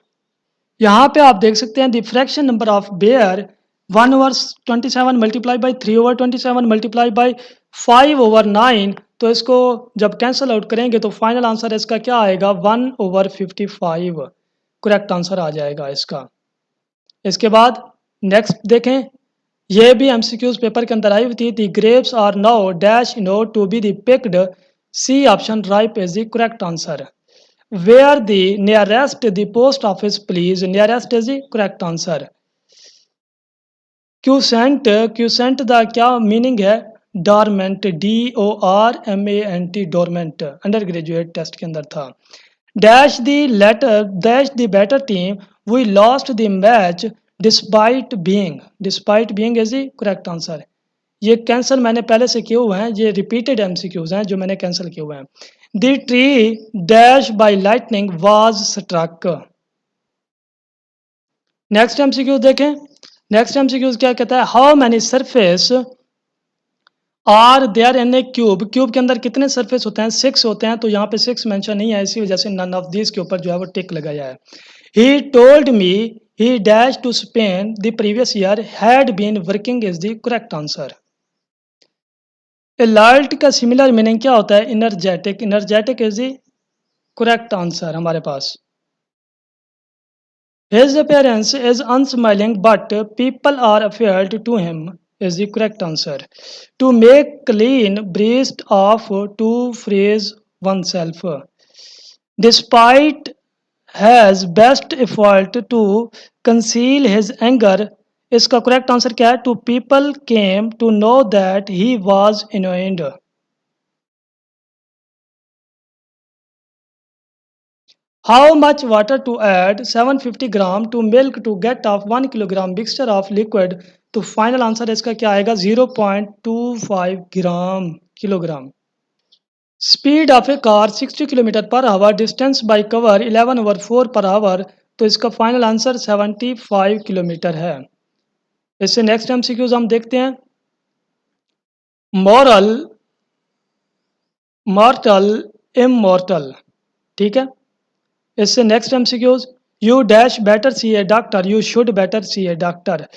यहाँ पे आप देख सकते हैं the fraction number of bear 1/27 multiply by 3/27 multiply by 5/9. तो इसको जब कैंसिल आउट करेंगे तो फाइनल आंसर इसका क्या आएगा, 1/55 करेक्ट आंसर आ जाएगा इसका. इसके बाद नेक्स्ट देखें. ये भी MCQs पेपर के अंदर आई हुई थी. The grapes are now dash no to be the picked, C option ripe is the correct answer. Where the nearest the post office please, nearest is the correct answer. Quiescent the क्या meaning है, dormant, DORMANT, dormant. Under graduate test के अंदर था. Dash the better team, we lost the match despite being is the correct answer. ये cancel मैंने पहले से किए हुए हैं, ये रिपीटेड MCQs हैं जो मैंने कैंसिल किए हुए हैं. The tree dash by lightning was struck. Next MCQ देखें. नेक्स्ट MCQ क्या कहता है, how many surface are there in a cube, cube के अंदर कितने सरफेस होते हैं, 6 होते हैं. तो यहाँ पे 6 मेंशन नहीं है, इसी वजह से नन ऑफ दिस के ऊपर जो है वो टिक लगाया है. He told me he dash to Spain the previous year had been working is the correct answer. Alert का सिमिलर मीनिंग क्या होता है, energetic is the correct answer हमारे पास. His appearance is unsmiling but people are afraid to him is the correct answer. To make clean breast of, to freeze oneself. Despite has best effort to conceal his anger, इसका correct answer क्या है, to people came to know that he was annoyed. How much water to add 750 gram to milk to get of 1 kilogram mixture of liquid. तो final answer इसका क्या आएगा, 0.25 kilogram. Speed of a car 60 kilometre per hour, distance by cover 11/4 per our. तो इसका final answer 75 kilometre है. इससे next MCQs हम देखते हैं. मॉर्टल इमॉर्टल. ठीक है, इससे next MCQs. You dash better see a doctor, you should better see a doctor.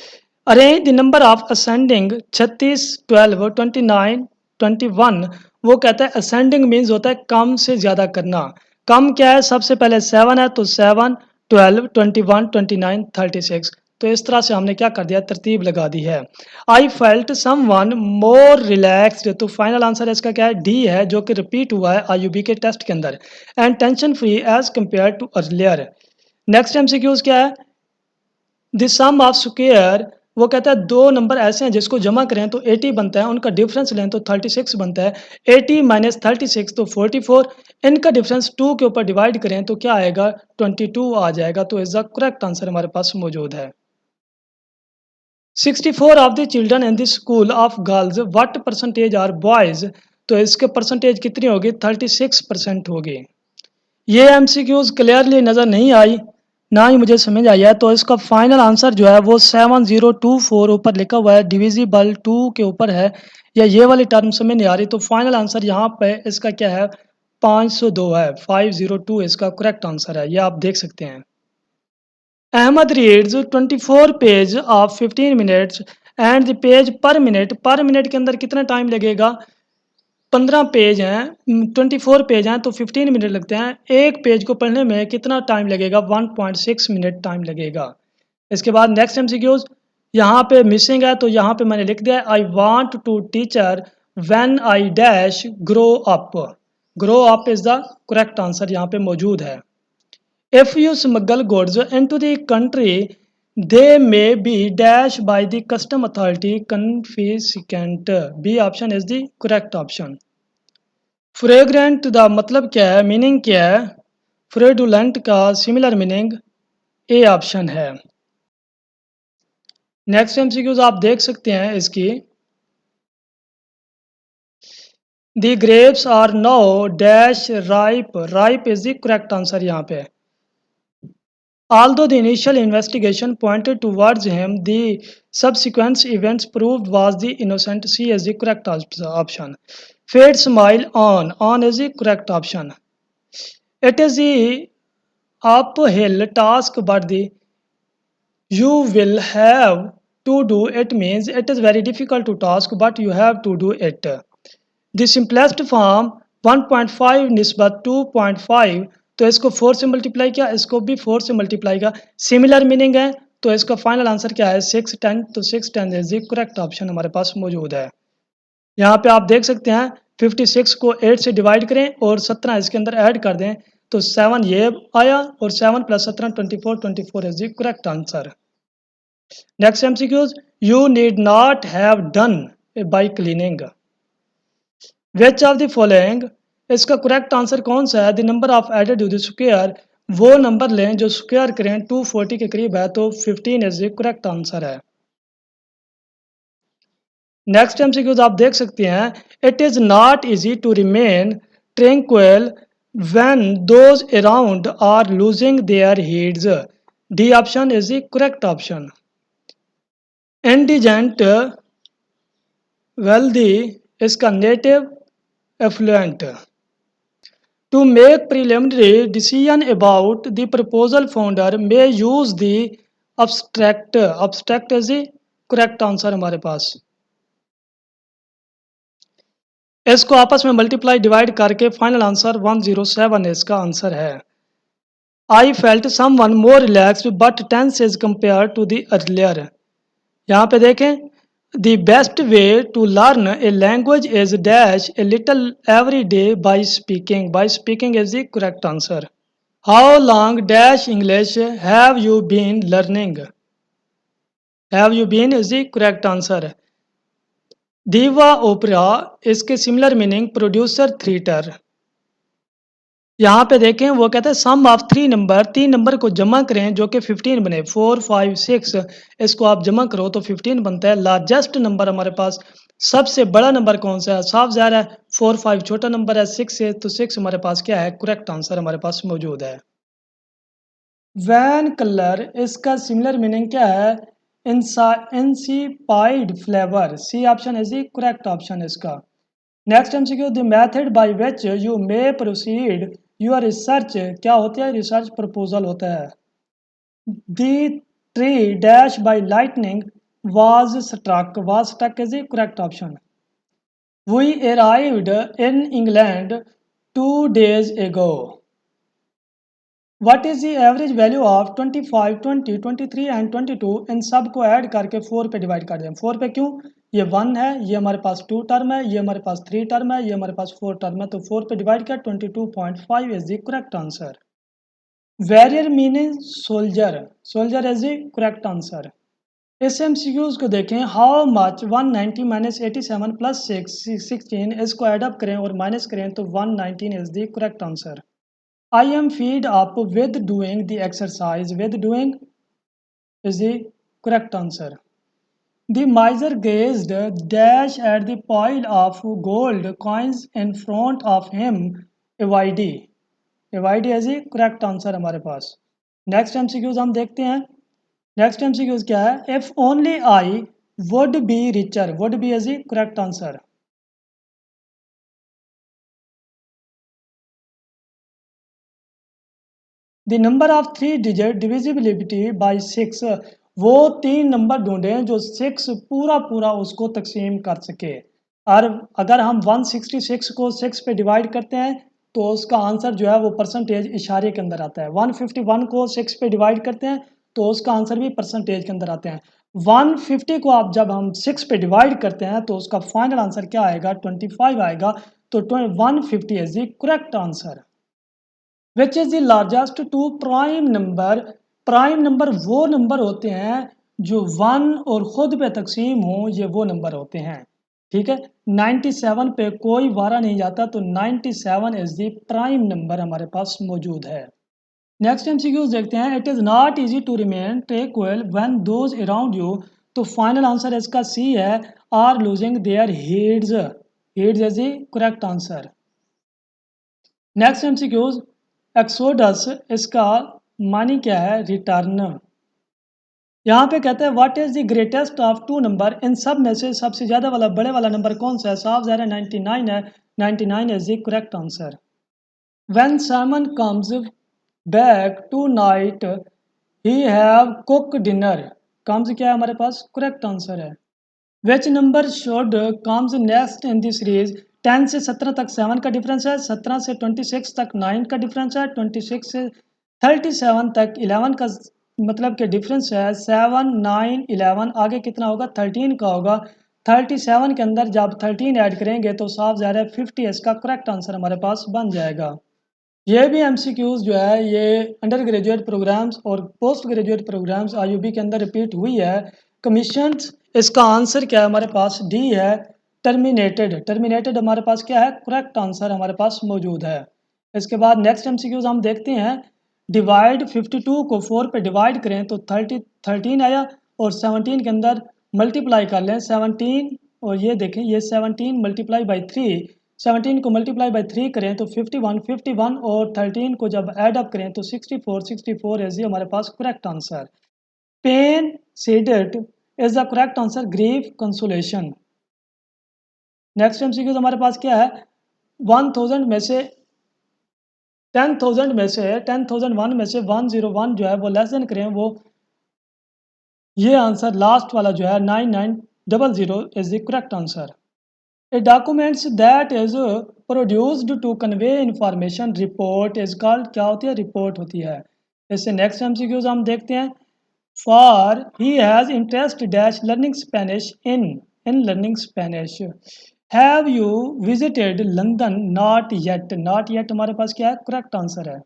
Arrange the number of ascending 36 12 29 21. वो कहता है असेंडिंग मीन्स होता है कम से ज़्यादा करना. कम क्या है, सबसे पहले 7 है तो 7 12 21 29 36. तो इस तरह से हमने क्या कर दिया, तरतीब लगा दी है। I felt someone more relaxed, तो फाइनल आंसर इसका क्या है, डी है, जो कि रिपीट हुआ है आईयूबी के टेस्ट के अंदर। And tension free as compare to earlier. Next MCQs क्या है, द सम ऑफ स्क्वायर, वो कहता है दो नंबर ऐसे हैं जिसको जमा करें तो 80 बनता है, उनका डिफरेंस लें तो 36 बनता है। 80 माइनस 36 तो 44, इनका डिफरेंस 2 के ऊपर डिवाइड करें तो क्या आएगा, 22 आ जाएगा। तो इज द करेक्ट आंसर हमारे पास मौजूद है। 64 of the children in the school of girls what percentage are boys, तो इसके परसेंटेज कितनी होगी, 36% होगी। ये एमसीक्यूज क्लियरली नज़र नहीं आई, ना ही मुझे समझ आई है, तो इसका फाइनल आंसर जो है वो 7024 ऊपर लिखा हुआ है, डिविजिबल 2 के ऊपर है, या ये वाली टर्म समझ नहीं आ रही, तो फाइनल आंसर यहाँ पे इसका क्या है, 502 है, 502 इसका करेक्ट आंसर है, ये आप देख सकते हैं। Ahmed reads 24 page of 15 minutes and the page per minute के अंदर कितना टाइम लगेगा, 15 पेज हैं, 24 पेज हैं, तो 15 मिनट लगते हैं। एक पेज को पढ़ने में कितना टाइम लगेगा, 1.6 मिनट टाइम लगेगा। इसके बाद नेक्स्ट एमसीक्यूज, यहाँ पे मिसिंग है तो यहाँ पे मैंने लिख दिया, I want to teacher when I dash grow up. Grow up is the correct answer यहाँ पे मौजूद है। If you smuggle goods into the country they may be dash by the custom authority confiscated. B option is the correct option. Fragrant का मतलब क्या है, meaning क्या है, फ्रेडुलेंट का सिमिलर मीनिंग ए ऑप्शन है। नेक्स्ट एमसीक्यूज आप देख सकते हैं इसकी, the grapes are no dash ripe, ripe is the correct answer यहाँ पे। Although the initial investigation pointed towards him, the subsequent events proved was the innocent. C is the correct option. Fate smile on is the correct option. It is the uphill task, but the you will have to do it means it is very difficult to task, but you have to do it. The simplest form 1.5 निस्बत 2.5, तो इसको 4 से multiply किया, इसको भी 4 से multiply किया, similar meaning है, तो इसका फाइनल आंसर क्या है, 610। तो 610 इज द करेक्ट ऑप्शन हमारे पास मौजूद है। यहाँ पे आप देख सकते हैं 56 को 8 से डिवाइड करें और 17 इसके अंदर ऐड कर दें तो 7 ये आया, और 7 + 17 24, 24 is the correct answer. Next MCQs, you need not have done by cleaning. Which of the following, इसका करेक्ट आंसर कौन सा है, the number of added to the square, वो नंबर लें जो स्क्वायर करें 240 के करीब है, तो 15 इज द करेक्ट आंसर है। नेक्स्ट एमसीक्यूज आप देख सकते हैं, it is not easy to remain tranquil when those around are losing their heads. D option is the correct option. Indigent wealthy इसका native affluent. To make preliminary decision about the proposal, founder may use the abstract. Abstract is the correct answer हमारे पास। इसको आपस में multiply divide करके final answer 107 इसका answer है। I felt someone more relaxed but tense as compared to the earlier. यहाँ पे देखें, the best way to learn a language is dash a little every day by speaking. By speaking is the correct answer. How long dash English have you been learning? Have you been is the correct answer. Diva opera इसके similar meaning producer theatre. यहाँ पे देखें वो कहते हैं सम of 3 number, 3 number को जमा करें जो कि 15 बने, 4 5 6, इसको आप जमा करो तो 15 बनता है। लार्जेस्ट नंबर हमारे पास सबसे बड़ा नंबर कौन सा है, साफ ज़ाहिर है 4 5 छोटा नंबर है, 6 है, तो 6 हमारे पास क्या है, करेक्ट आंसर हमारे पास मौजूद है। वैन कलर इसका सिमिलर मीनिंग क्या है, insipid flavour. C option is the correct option इसका। Next MCQ, the method by which you may proceed your research, क्या होता है, रिसर्च प्रपोजल होता है। The tree dash by lightning was struck is the correct option. We arrived in England 2 days ago. What is the average value of 25, 20, 23 and 22? इन सब को add करके 4 पे डिवाइड कर दें। 4 पे क्यों? ये 1 है, ये हमारे पास 2 टर्म है, ये हमारे पास 3 टर्म है, ये हमारे पास 4 टर्म है, तो 4 पे डिवाइड किया 22.5 is the correct answer. Warrior meaning soldier, soldier is the correct answer. इस एमसीक्यूज को देखें। हाउ मच 190 माइनस 87 प्लस 16, इसको ऐड अप करें और माइनस करें तो 119 is the correct answer. I am feed up with doing the exercise. With doing is the correct answer. The miser gazed dash at the pile of gold coins in front of him. Avoid. Avoid is the correct answer हमारे पास। Next MCQs हम देखते हैं। Next MCQs क्या है? If only I would be richer. Would be is the correct answer. The number of 3 digit divisibility by 6, वो 3 number ढूंढें जो 6 पूरा पूरा उसको तकसीम कर सके। और अगर हम 166 को 6 पे डिवाइड करते हैं तो उसका आंसर जो है वो परसेंटेज इशारे के अंदर आता है। 151 को 6 पे डिवाइड करते हैं तो उसका आंसर भी परसेंटेज के अंदर आते हैं। 150 को आप जब हम 6 पे डिवाइड करते हैं तो उसका फाइनल आंसर क्या आएगा? 25 आएगा। तो 150 is the correct answer. Which is the largest two prime number? Prime number वो नंबर होते हैं जो 1 और खुद पे तकसीम हो, ये वो नंबर होते हैं। ठीक है, 97 पे कोई वारा नहीं जाता, तो 97 इज द प्राइम नंबर हमारे पास मौजूद है। नेक्स्ट एमसीक्यूज देखते हैं। It is not easy to remain tranquil when those around you, तो फाइनल आंसर इसका सी है, are losing their heads. Heads is the correct answer. Next MCQs. Exodus, इसका मानी क्या है? रिटर्न। यहाँ पे कहते हैं what is the greatest of two number? इन सब में से सबसे ज्यादा वाला बड़े वाला नंबर कौन सा है? साफ ज़ाहिर है 99 है। 99 is the correct answer. When Simon comes back tonight he have cook dinner. Comes क्या है हमारे पास? करेक्ट आंसर है। Which number should comes next in the series? 10 से 17 तक 7 का डिफरेंस है, 17 से 26 तक 9 का डिफरेंस है, 26 से 37 तक 11 का मतलब कि डिफरेंस है। 7, 9, 11 आगे कितना होगा? 13 का होगा। 37 के अंदर जब 13 ऐड करेंगे तो साफ ज़ाहिर है 50 इसका करेक्ट आंसर हमारे पास बन जाएगा। ये भी एमसीक्यूज जो है ये अंडर ग्रेजुएट प्रोग्राम्स और पोस्ट ग्रेजुएट प्रोग्राम्स आईयूबी के अंदर रिपीट हुई है। कमीशन, इसका आंसर क्या है हमारे पास? डी है, टर्मिनेटेड। टर्मिनेटेड हमारे पास क्या है? करेक्ट आंसर हमारे पास मौजूद है। इसके बाद नेक्स्ट एमसीक्यूज हम देखते हैं। डिवाइड 52 को 4 पे डिवाइड करें तो 13 आया, और 17 के अंदर मल्टीप्लाई कर लें 17, और ये देखें ये 17 मल्टीप्लाई बाई 3, 17 को मल्टीप्लाई बाई 3 करें तो 51, 51 और 13 को जब ऐड अप करें तो 64, 64 इज हमारे पास correct answer. Pain ceded is the correct answer. Grief consolation. Next MCQ हमारे पास क्या है? 1000 में से 10,000 में से 10,001 में से 101 जो है वो लेस देन करें, वो ये आंसर लास्ट वाला जो है 9900 is the correct answer. A documents that is produced to convey information report is called, क्या होती है? रिपोर्ट होती है। इससे नेक्स्ट एमसीक्यूज हम देखते हैं। For he has interest dash learning Spanish in learning Spanish. Have you visited London? Not yet. Not yet हमारे पास क्या है? करेक्ट आंसर है।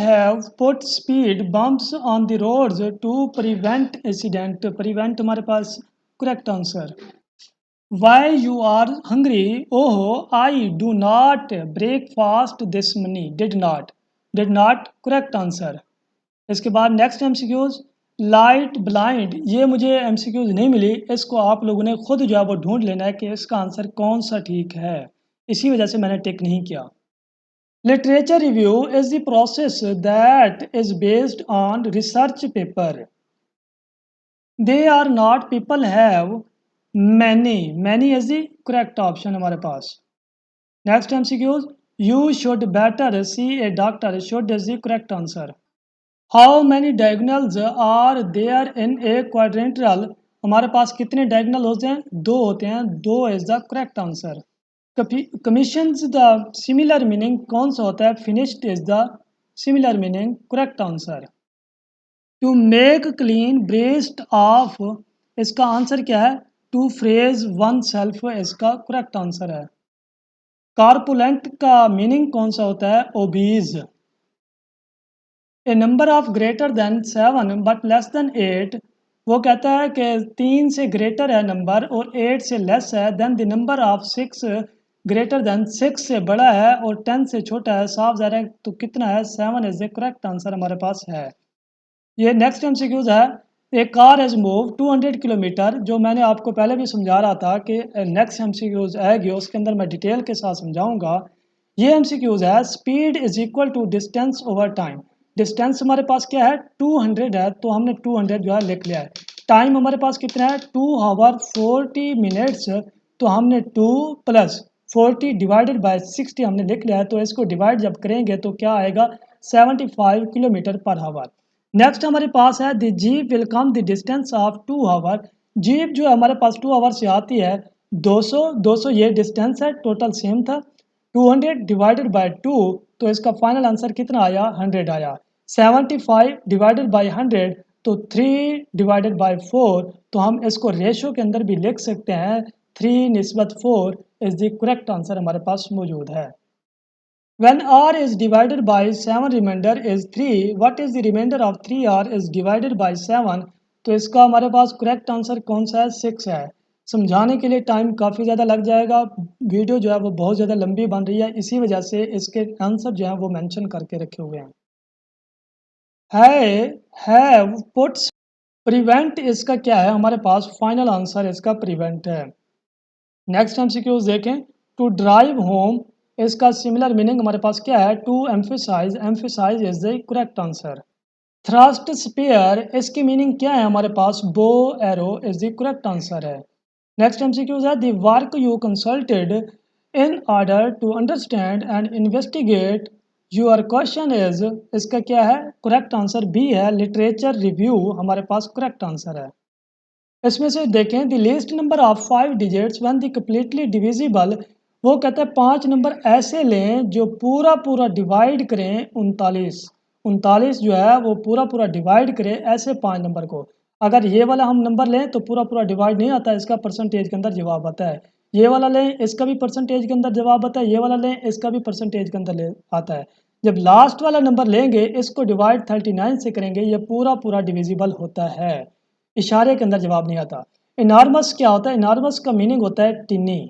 Have put speed bumps on the roads to prevent accident. Prevent हमारे पास correct answer. Why you are hungry? Oh, I do not break fast this morning. Did not. Did not. Correct answer. इसके बाद next MCQs. Light blind, ये मुझे MCQs नहीं मिली, इसको आप लोगों ने खुद जो है वो ढूंढ लेना है कि इसका आंसर कौन सा ठीक है, इसी वजह से मैंने टिक नहीं किया। Literature review is the process that is based on research paper. They are not people have many. Many is the correct option हमारे पास। Next MCQs. You should better see a doctor. Should is the correct answer. How many diagonals are there in a quadrantal? हमारे पास कितने diagonal होते हैं? 2 होते हैं। 2 is the correct answer. Commission the similar meaning कौन सा होता है? Finished is the similar meaning correct answer. To make clean breast of, इसका आंसर क्या है? टू फ्रेज वन सेल्फ, इसका करेक्ट आंसर है। कारपुलेंट का मीनिंग कौन सा होता है? Obese. A number of greater than 7 but less than 8, वो कहता है कि 3 से ग्रेटर है नंबर और 8 से लेस है, then the number of 6 greater than 6 से बड़ा है और 10 से छोटा है। साफ ज़ाहिर है, तो कितना है? 7 इज द करेक्ट आंसर हमारे पास है। ये नेक्स्ट एमसीक्यूज है। ए कार हैज मूव 200 किलोमीटर, जो मैंने आपको पहले भी समझा रहा था कि नेक्स्ट एमसीक्यूज आएगी उसके अंदर मैं डिटेल के साथ समझाऊंगा। ये एमसीक्यूज है। Speed is equal to distance over time. Distance हमारे पास क्या है? 200 है, तो हमने 200 जो है लिख लिया है। टाइम हमारे पास कितना है? 2 आवर 40 मिनट्स, तो हमने 2 प्लस 40 डिवाइडेड बाय 60 हमने लिख लिया है। तो इसको डिवाइड जब करेंगे तो क्या आएगा? 75 किलोमीटर पर आवर। नेक्स्ट हमारे पास है the jeep will come the distance of 2 hour. Jeep जो है हमारे पास 2 आवर से आती है। 200 ये डिस्टेंस है, टोटल सेम था। 200 डिवाइडेड बाय 2, तो इसका फाइनल आंसर कितना आया? 100 आया। 75 डिवाइडेड बाय 100, तो 3 डिवाइडेड बाय 4, तो हम इसको रेशो के अंदर भी लिख सकते हैं। 3 निस्बत 4 इज द करेक्ट आंसर हमारे पास मौजूद है। When r is divided by 7 remainder is 3, what is the remainder of 3r is divided by 7? तो इसका हमारे पास करेक्ट आंसर कौन सा है? 6 है। समझाने के लिए टाइम काफ़ी ज़्यादा लग जाएगा। वीडियो जो है वो बहुत ज़्यादा लंबी बन रही है, इसी वजह से इसके आंसर जो है वो मेंशन करके रखे हुए हैं। हैव पुट्स, प्रिवेंट इसका क्या है? हमारे पास फाइनल आंसर इसका प्रिवेंट है। नेक्स्ट एमसीक्यूज देखें। टू ड्राइव होम, इसका सिमिलर मीनिंग हमारे पास क्या है? To emphasise, emphasise is the correct answer. Thrust spear, इसकी मीनिंग क्या है? हमारे पास bow arrow is the correct answer है। नेक्स्ट एमसीक्यूज है। The work you consulted in order to understand and investigate your question is, इसका क्या है? करेक्ट आंसर बी है, लिटरेचर रिव्यू हमारे पास करेक्ट आंसर है। इसमें से देखें the least number of 5 digits when the completely divisible, वो कहता है 5 नंबर ऐसे लें जो पूरा पूरा डिवाइड करें 39। 39 जो है वो पूरा पूरा डिवाइड करे ऐसे 5 नंबर को। अगर ये वाला हम नंबर लें तो पूरा पूरा डिवाइड नहीं आता, इसका परसेंटेज के अंदर जवाब आता है। ये वाला लें, इसका भी परसेंटेज के अंदर जवाब आता है। ये वाला लें, इसका भी परसेंटेज के अंदर आता है। जब लास्ट वाला नंबर लेंगे, इसको डिवाइड 39 से करेंगे, ये पूरा पूरा डिविजिबल होता है। इशारे के अंदर जवाब नहीं आता। इनार्मस क्या होता है? इनार्मस का मीनिंग होता है tiny.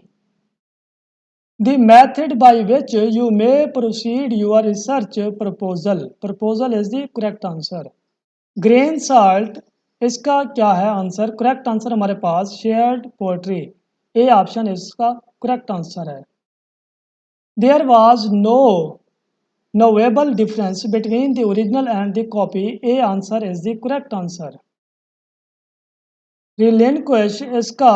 The method by which you may proceed your research proposal, proposal is the correct answer. Grain salt, इसका क्या है आंसर? करेक्ट आंसर हमारे पास शेयर्ड पोएट्री, ए ऑप्शन इसका करेक्ट आंसर है। There was no knowable difference between the original and the copy, A answer is the correct answer. Relinquish, इसका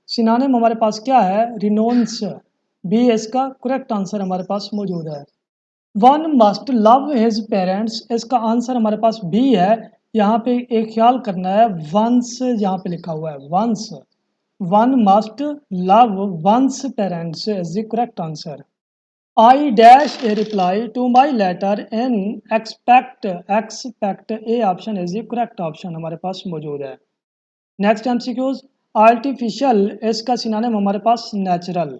synonym हमारे पास क्या है? रिनोन्स, बी इसका करेक्ट आंसर हमारे पास मौजूद है। One must love his parents, इसका आंसर हमारे पास बी है। यहाँ पे एक ख्याल करना है, वंस यहाँ पे लिखा हुआ है, one's. One must love one's parents is the correct answer. I dash a reply to my letter in expect, expect a option is the correct option हमारे पास मौजूद है। Next MCQs. आर्टिफिशियल, इसका सिनोनिम हमारे पास natural.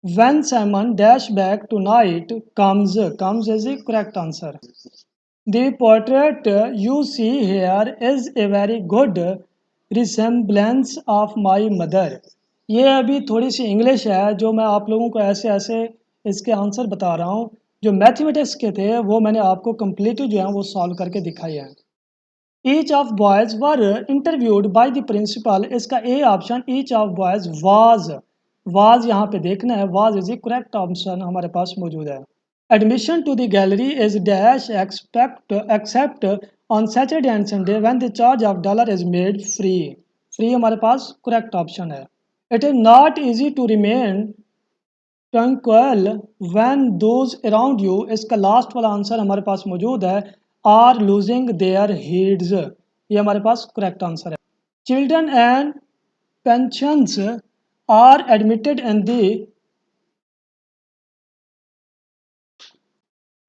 When Simon dash back tonight comes, comes is the correct answer. The portrait you see here is a very good resemblance of my mother. ये अभी थोड़ी सी इंग्लिश है जो मैं आप लोगों को ऐसे ऐसे इसके आंसर बता रहा हूँ। जो मैथमेटिक्स के थे वो मैंने आपको कंप्लीटली जो है वो सॉल्व करके दिखाई है। Each of boys were interviewed by the principal, इसका A option each of boys was यहाँ पे देखना है, was is the correct option हमारे पास मौजूद है। Admission to the gallery is dash except on Saturday and Sunday when the charge of dollar is made free. Free हमारे पास correct option है। It is not easy to remain tranquil when those around you, इसका last वाला answer हमारे पास मौजूद है, are losing there heads, ये हमारे पास करेक्ट आंसर है। Children and pensions are admitted in the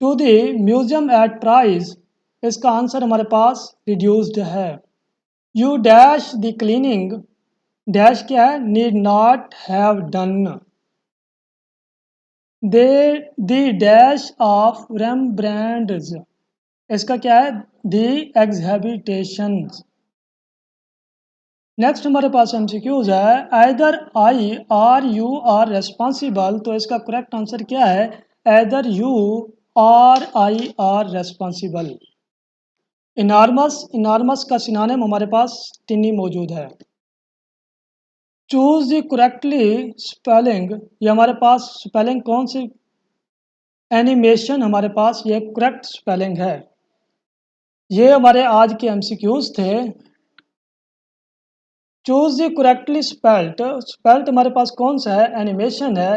to the museum at price, इसका आंसर हमारे पास रिड्यूस्ड है। You dash the cleaning, dash क्या है, need not have done. They the dash of Rembrandts, इसका क्या है, द एग्जिबिशंस। नेक्स्ट हमारे पास एमसीक्यूज है, either I or you are responsible, तो इसका करेक्ट आंसर क्या है, either you or I are responsible. Enormous, enormous का सिनोनिम हमारे पास टिनी मौजूद है। चूज द करेक्टली स्पेलिंग, ये हमारे पास स्पेलिंग कौन सी, एनिमेशन हमारे पास ये करेक्ट स्पेलिंग है। ये हमारे आज के एमसीक्यूज थे। Choose the correctly spelt, spelt हमारे पास कौन सा है, एनिमेशन है।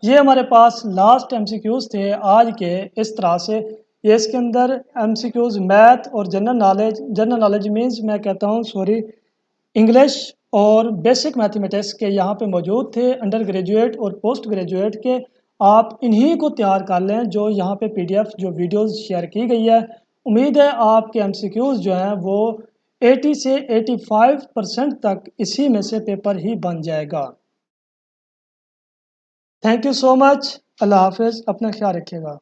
ये हमारे पास लास्ट एमसीक्यूज थे आज के। इस तरह से ये इसके अंदर एमसीक्यूज मैथ और जनरल नॉलेज मीन्स मैं कहता हूँ सॉरी इंग्लिश और बेसिक मैथमेटिक्स के यहाँ पे मौजूद थे, अंडर ग्रेजुएट और पोस्ट ग्रेजुएट के। आप इन्हीं को तैयार कर लें जो यहाँ पे पीडीएफ जो वीडियोस शेयर की गई है। उम्मीद है आपके एमसीक्यूज जो हैं वो 80 से 85% तक इसी में से पेपर ही बन जाएगा। Thank you so much. अल्लाह हाफिज़, अपना ख्याल रखिएगा।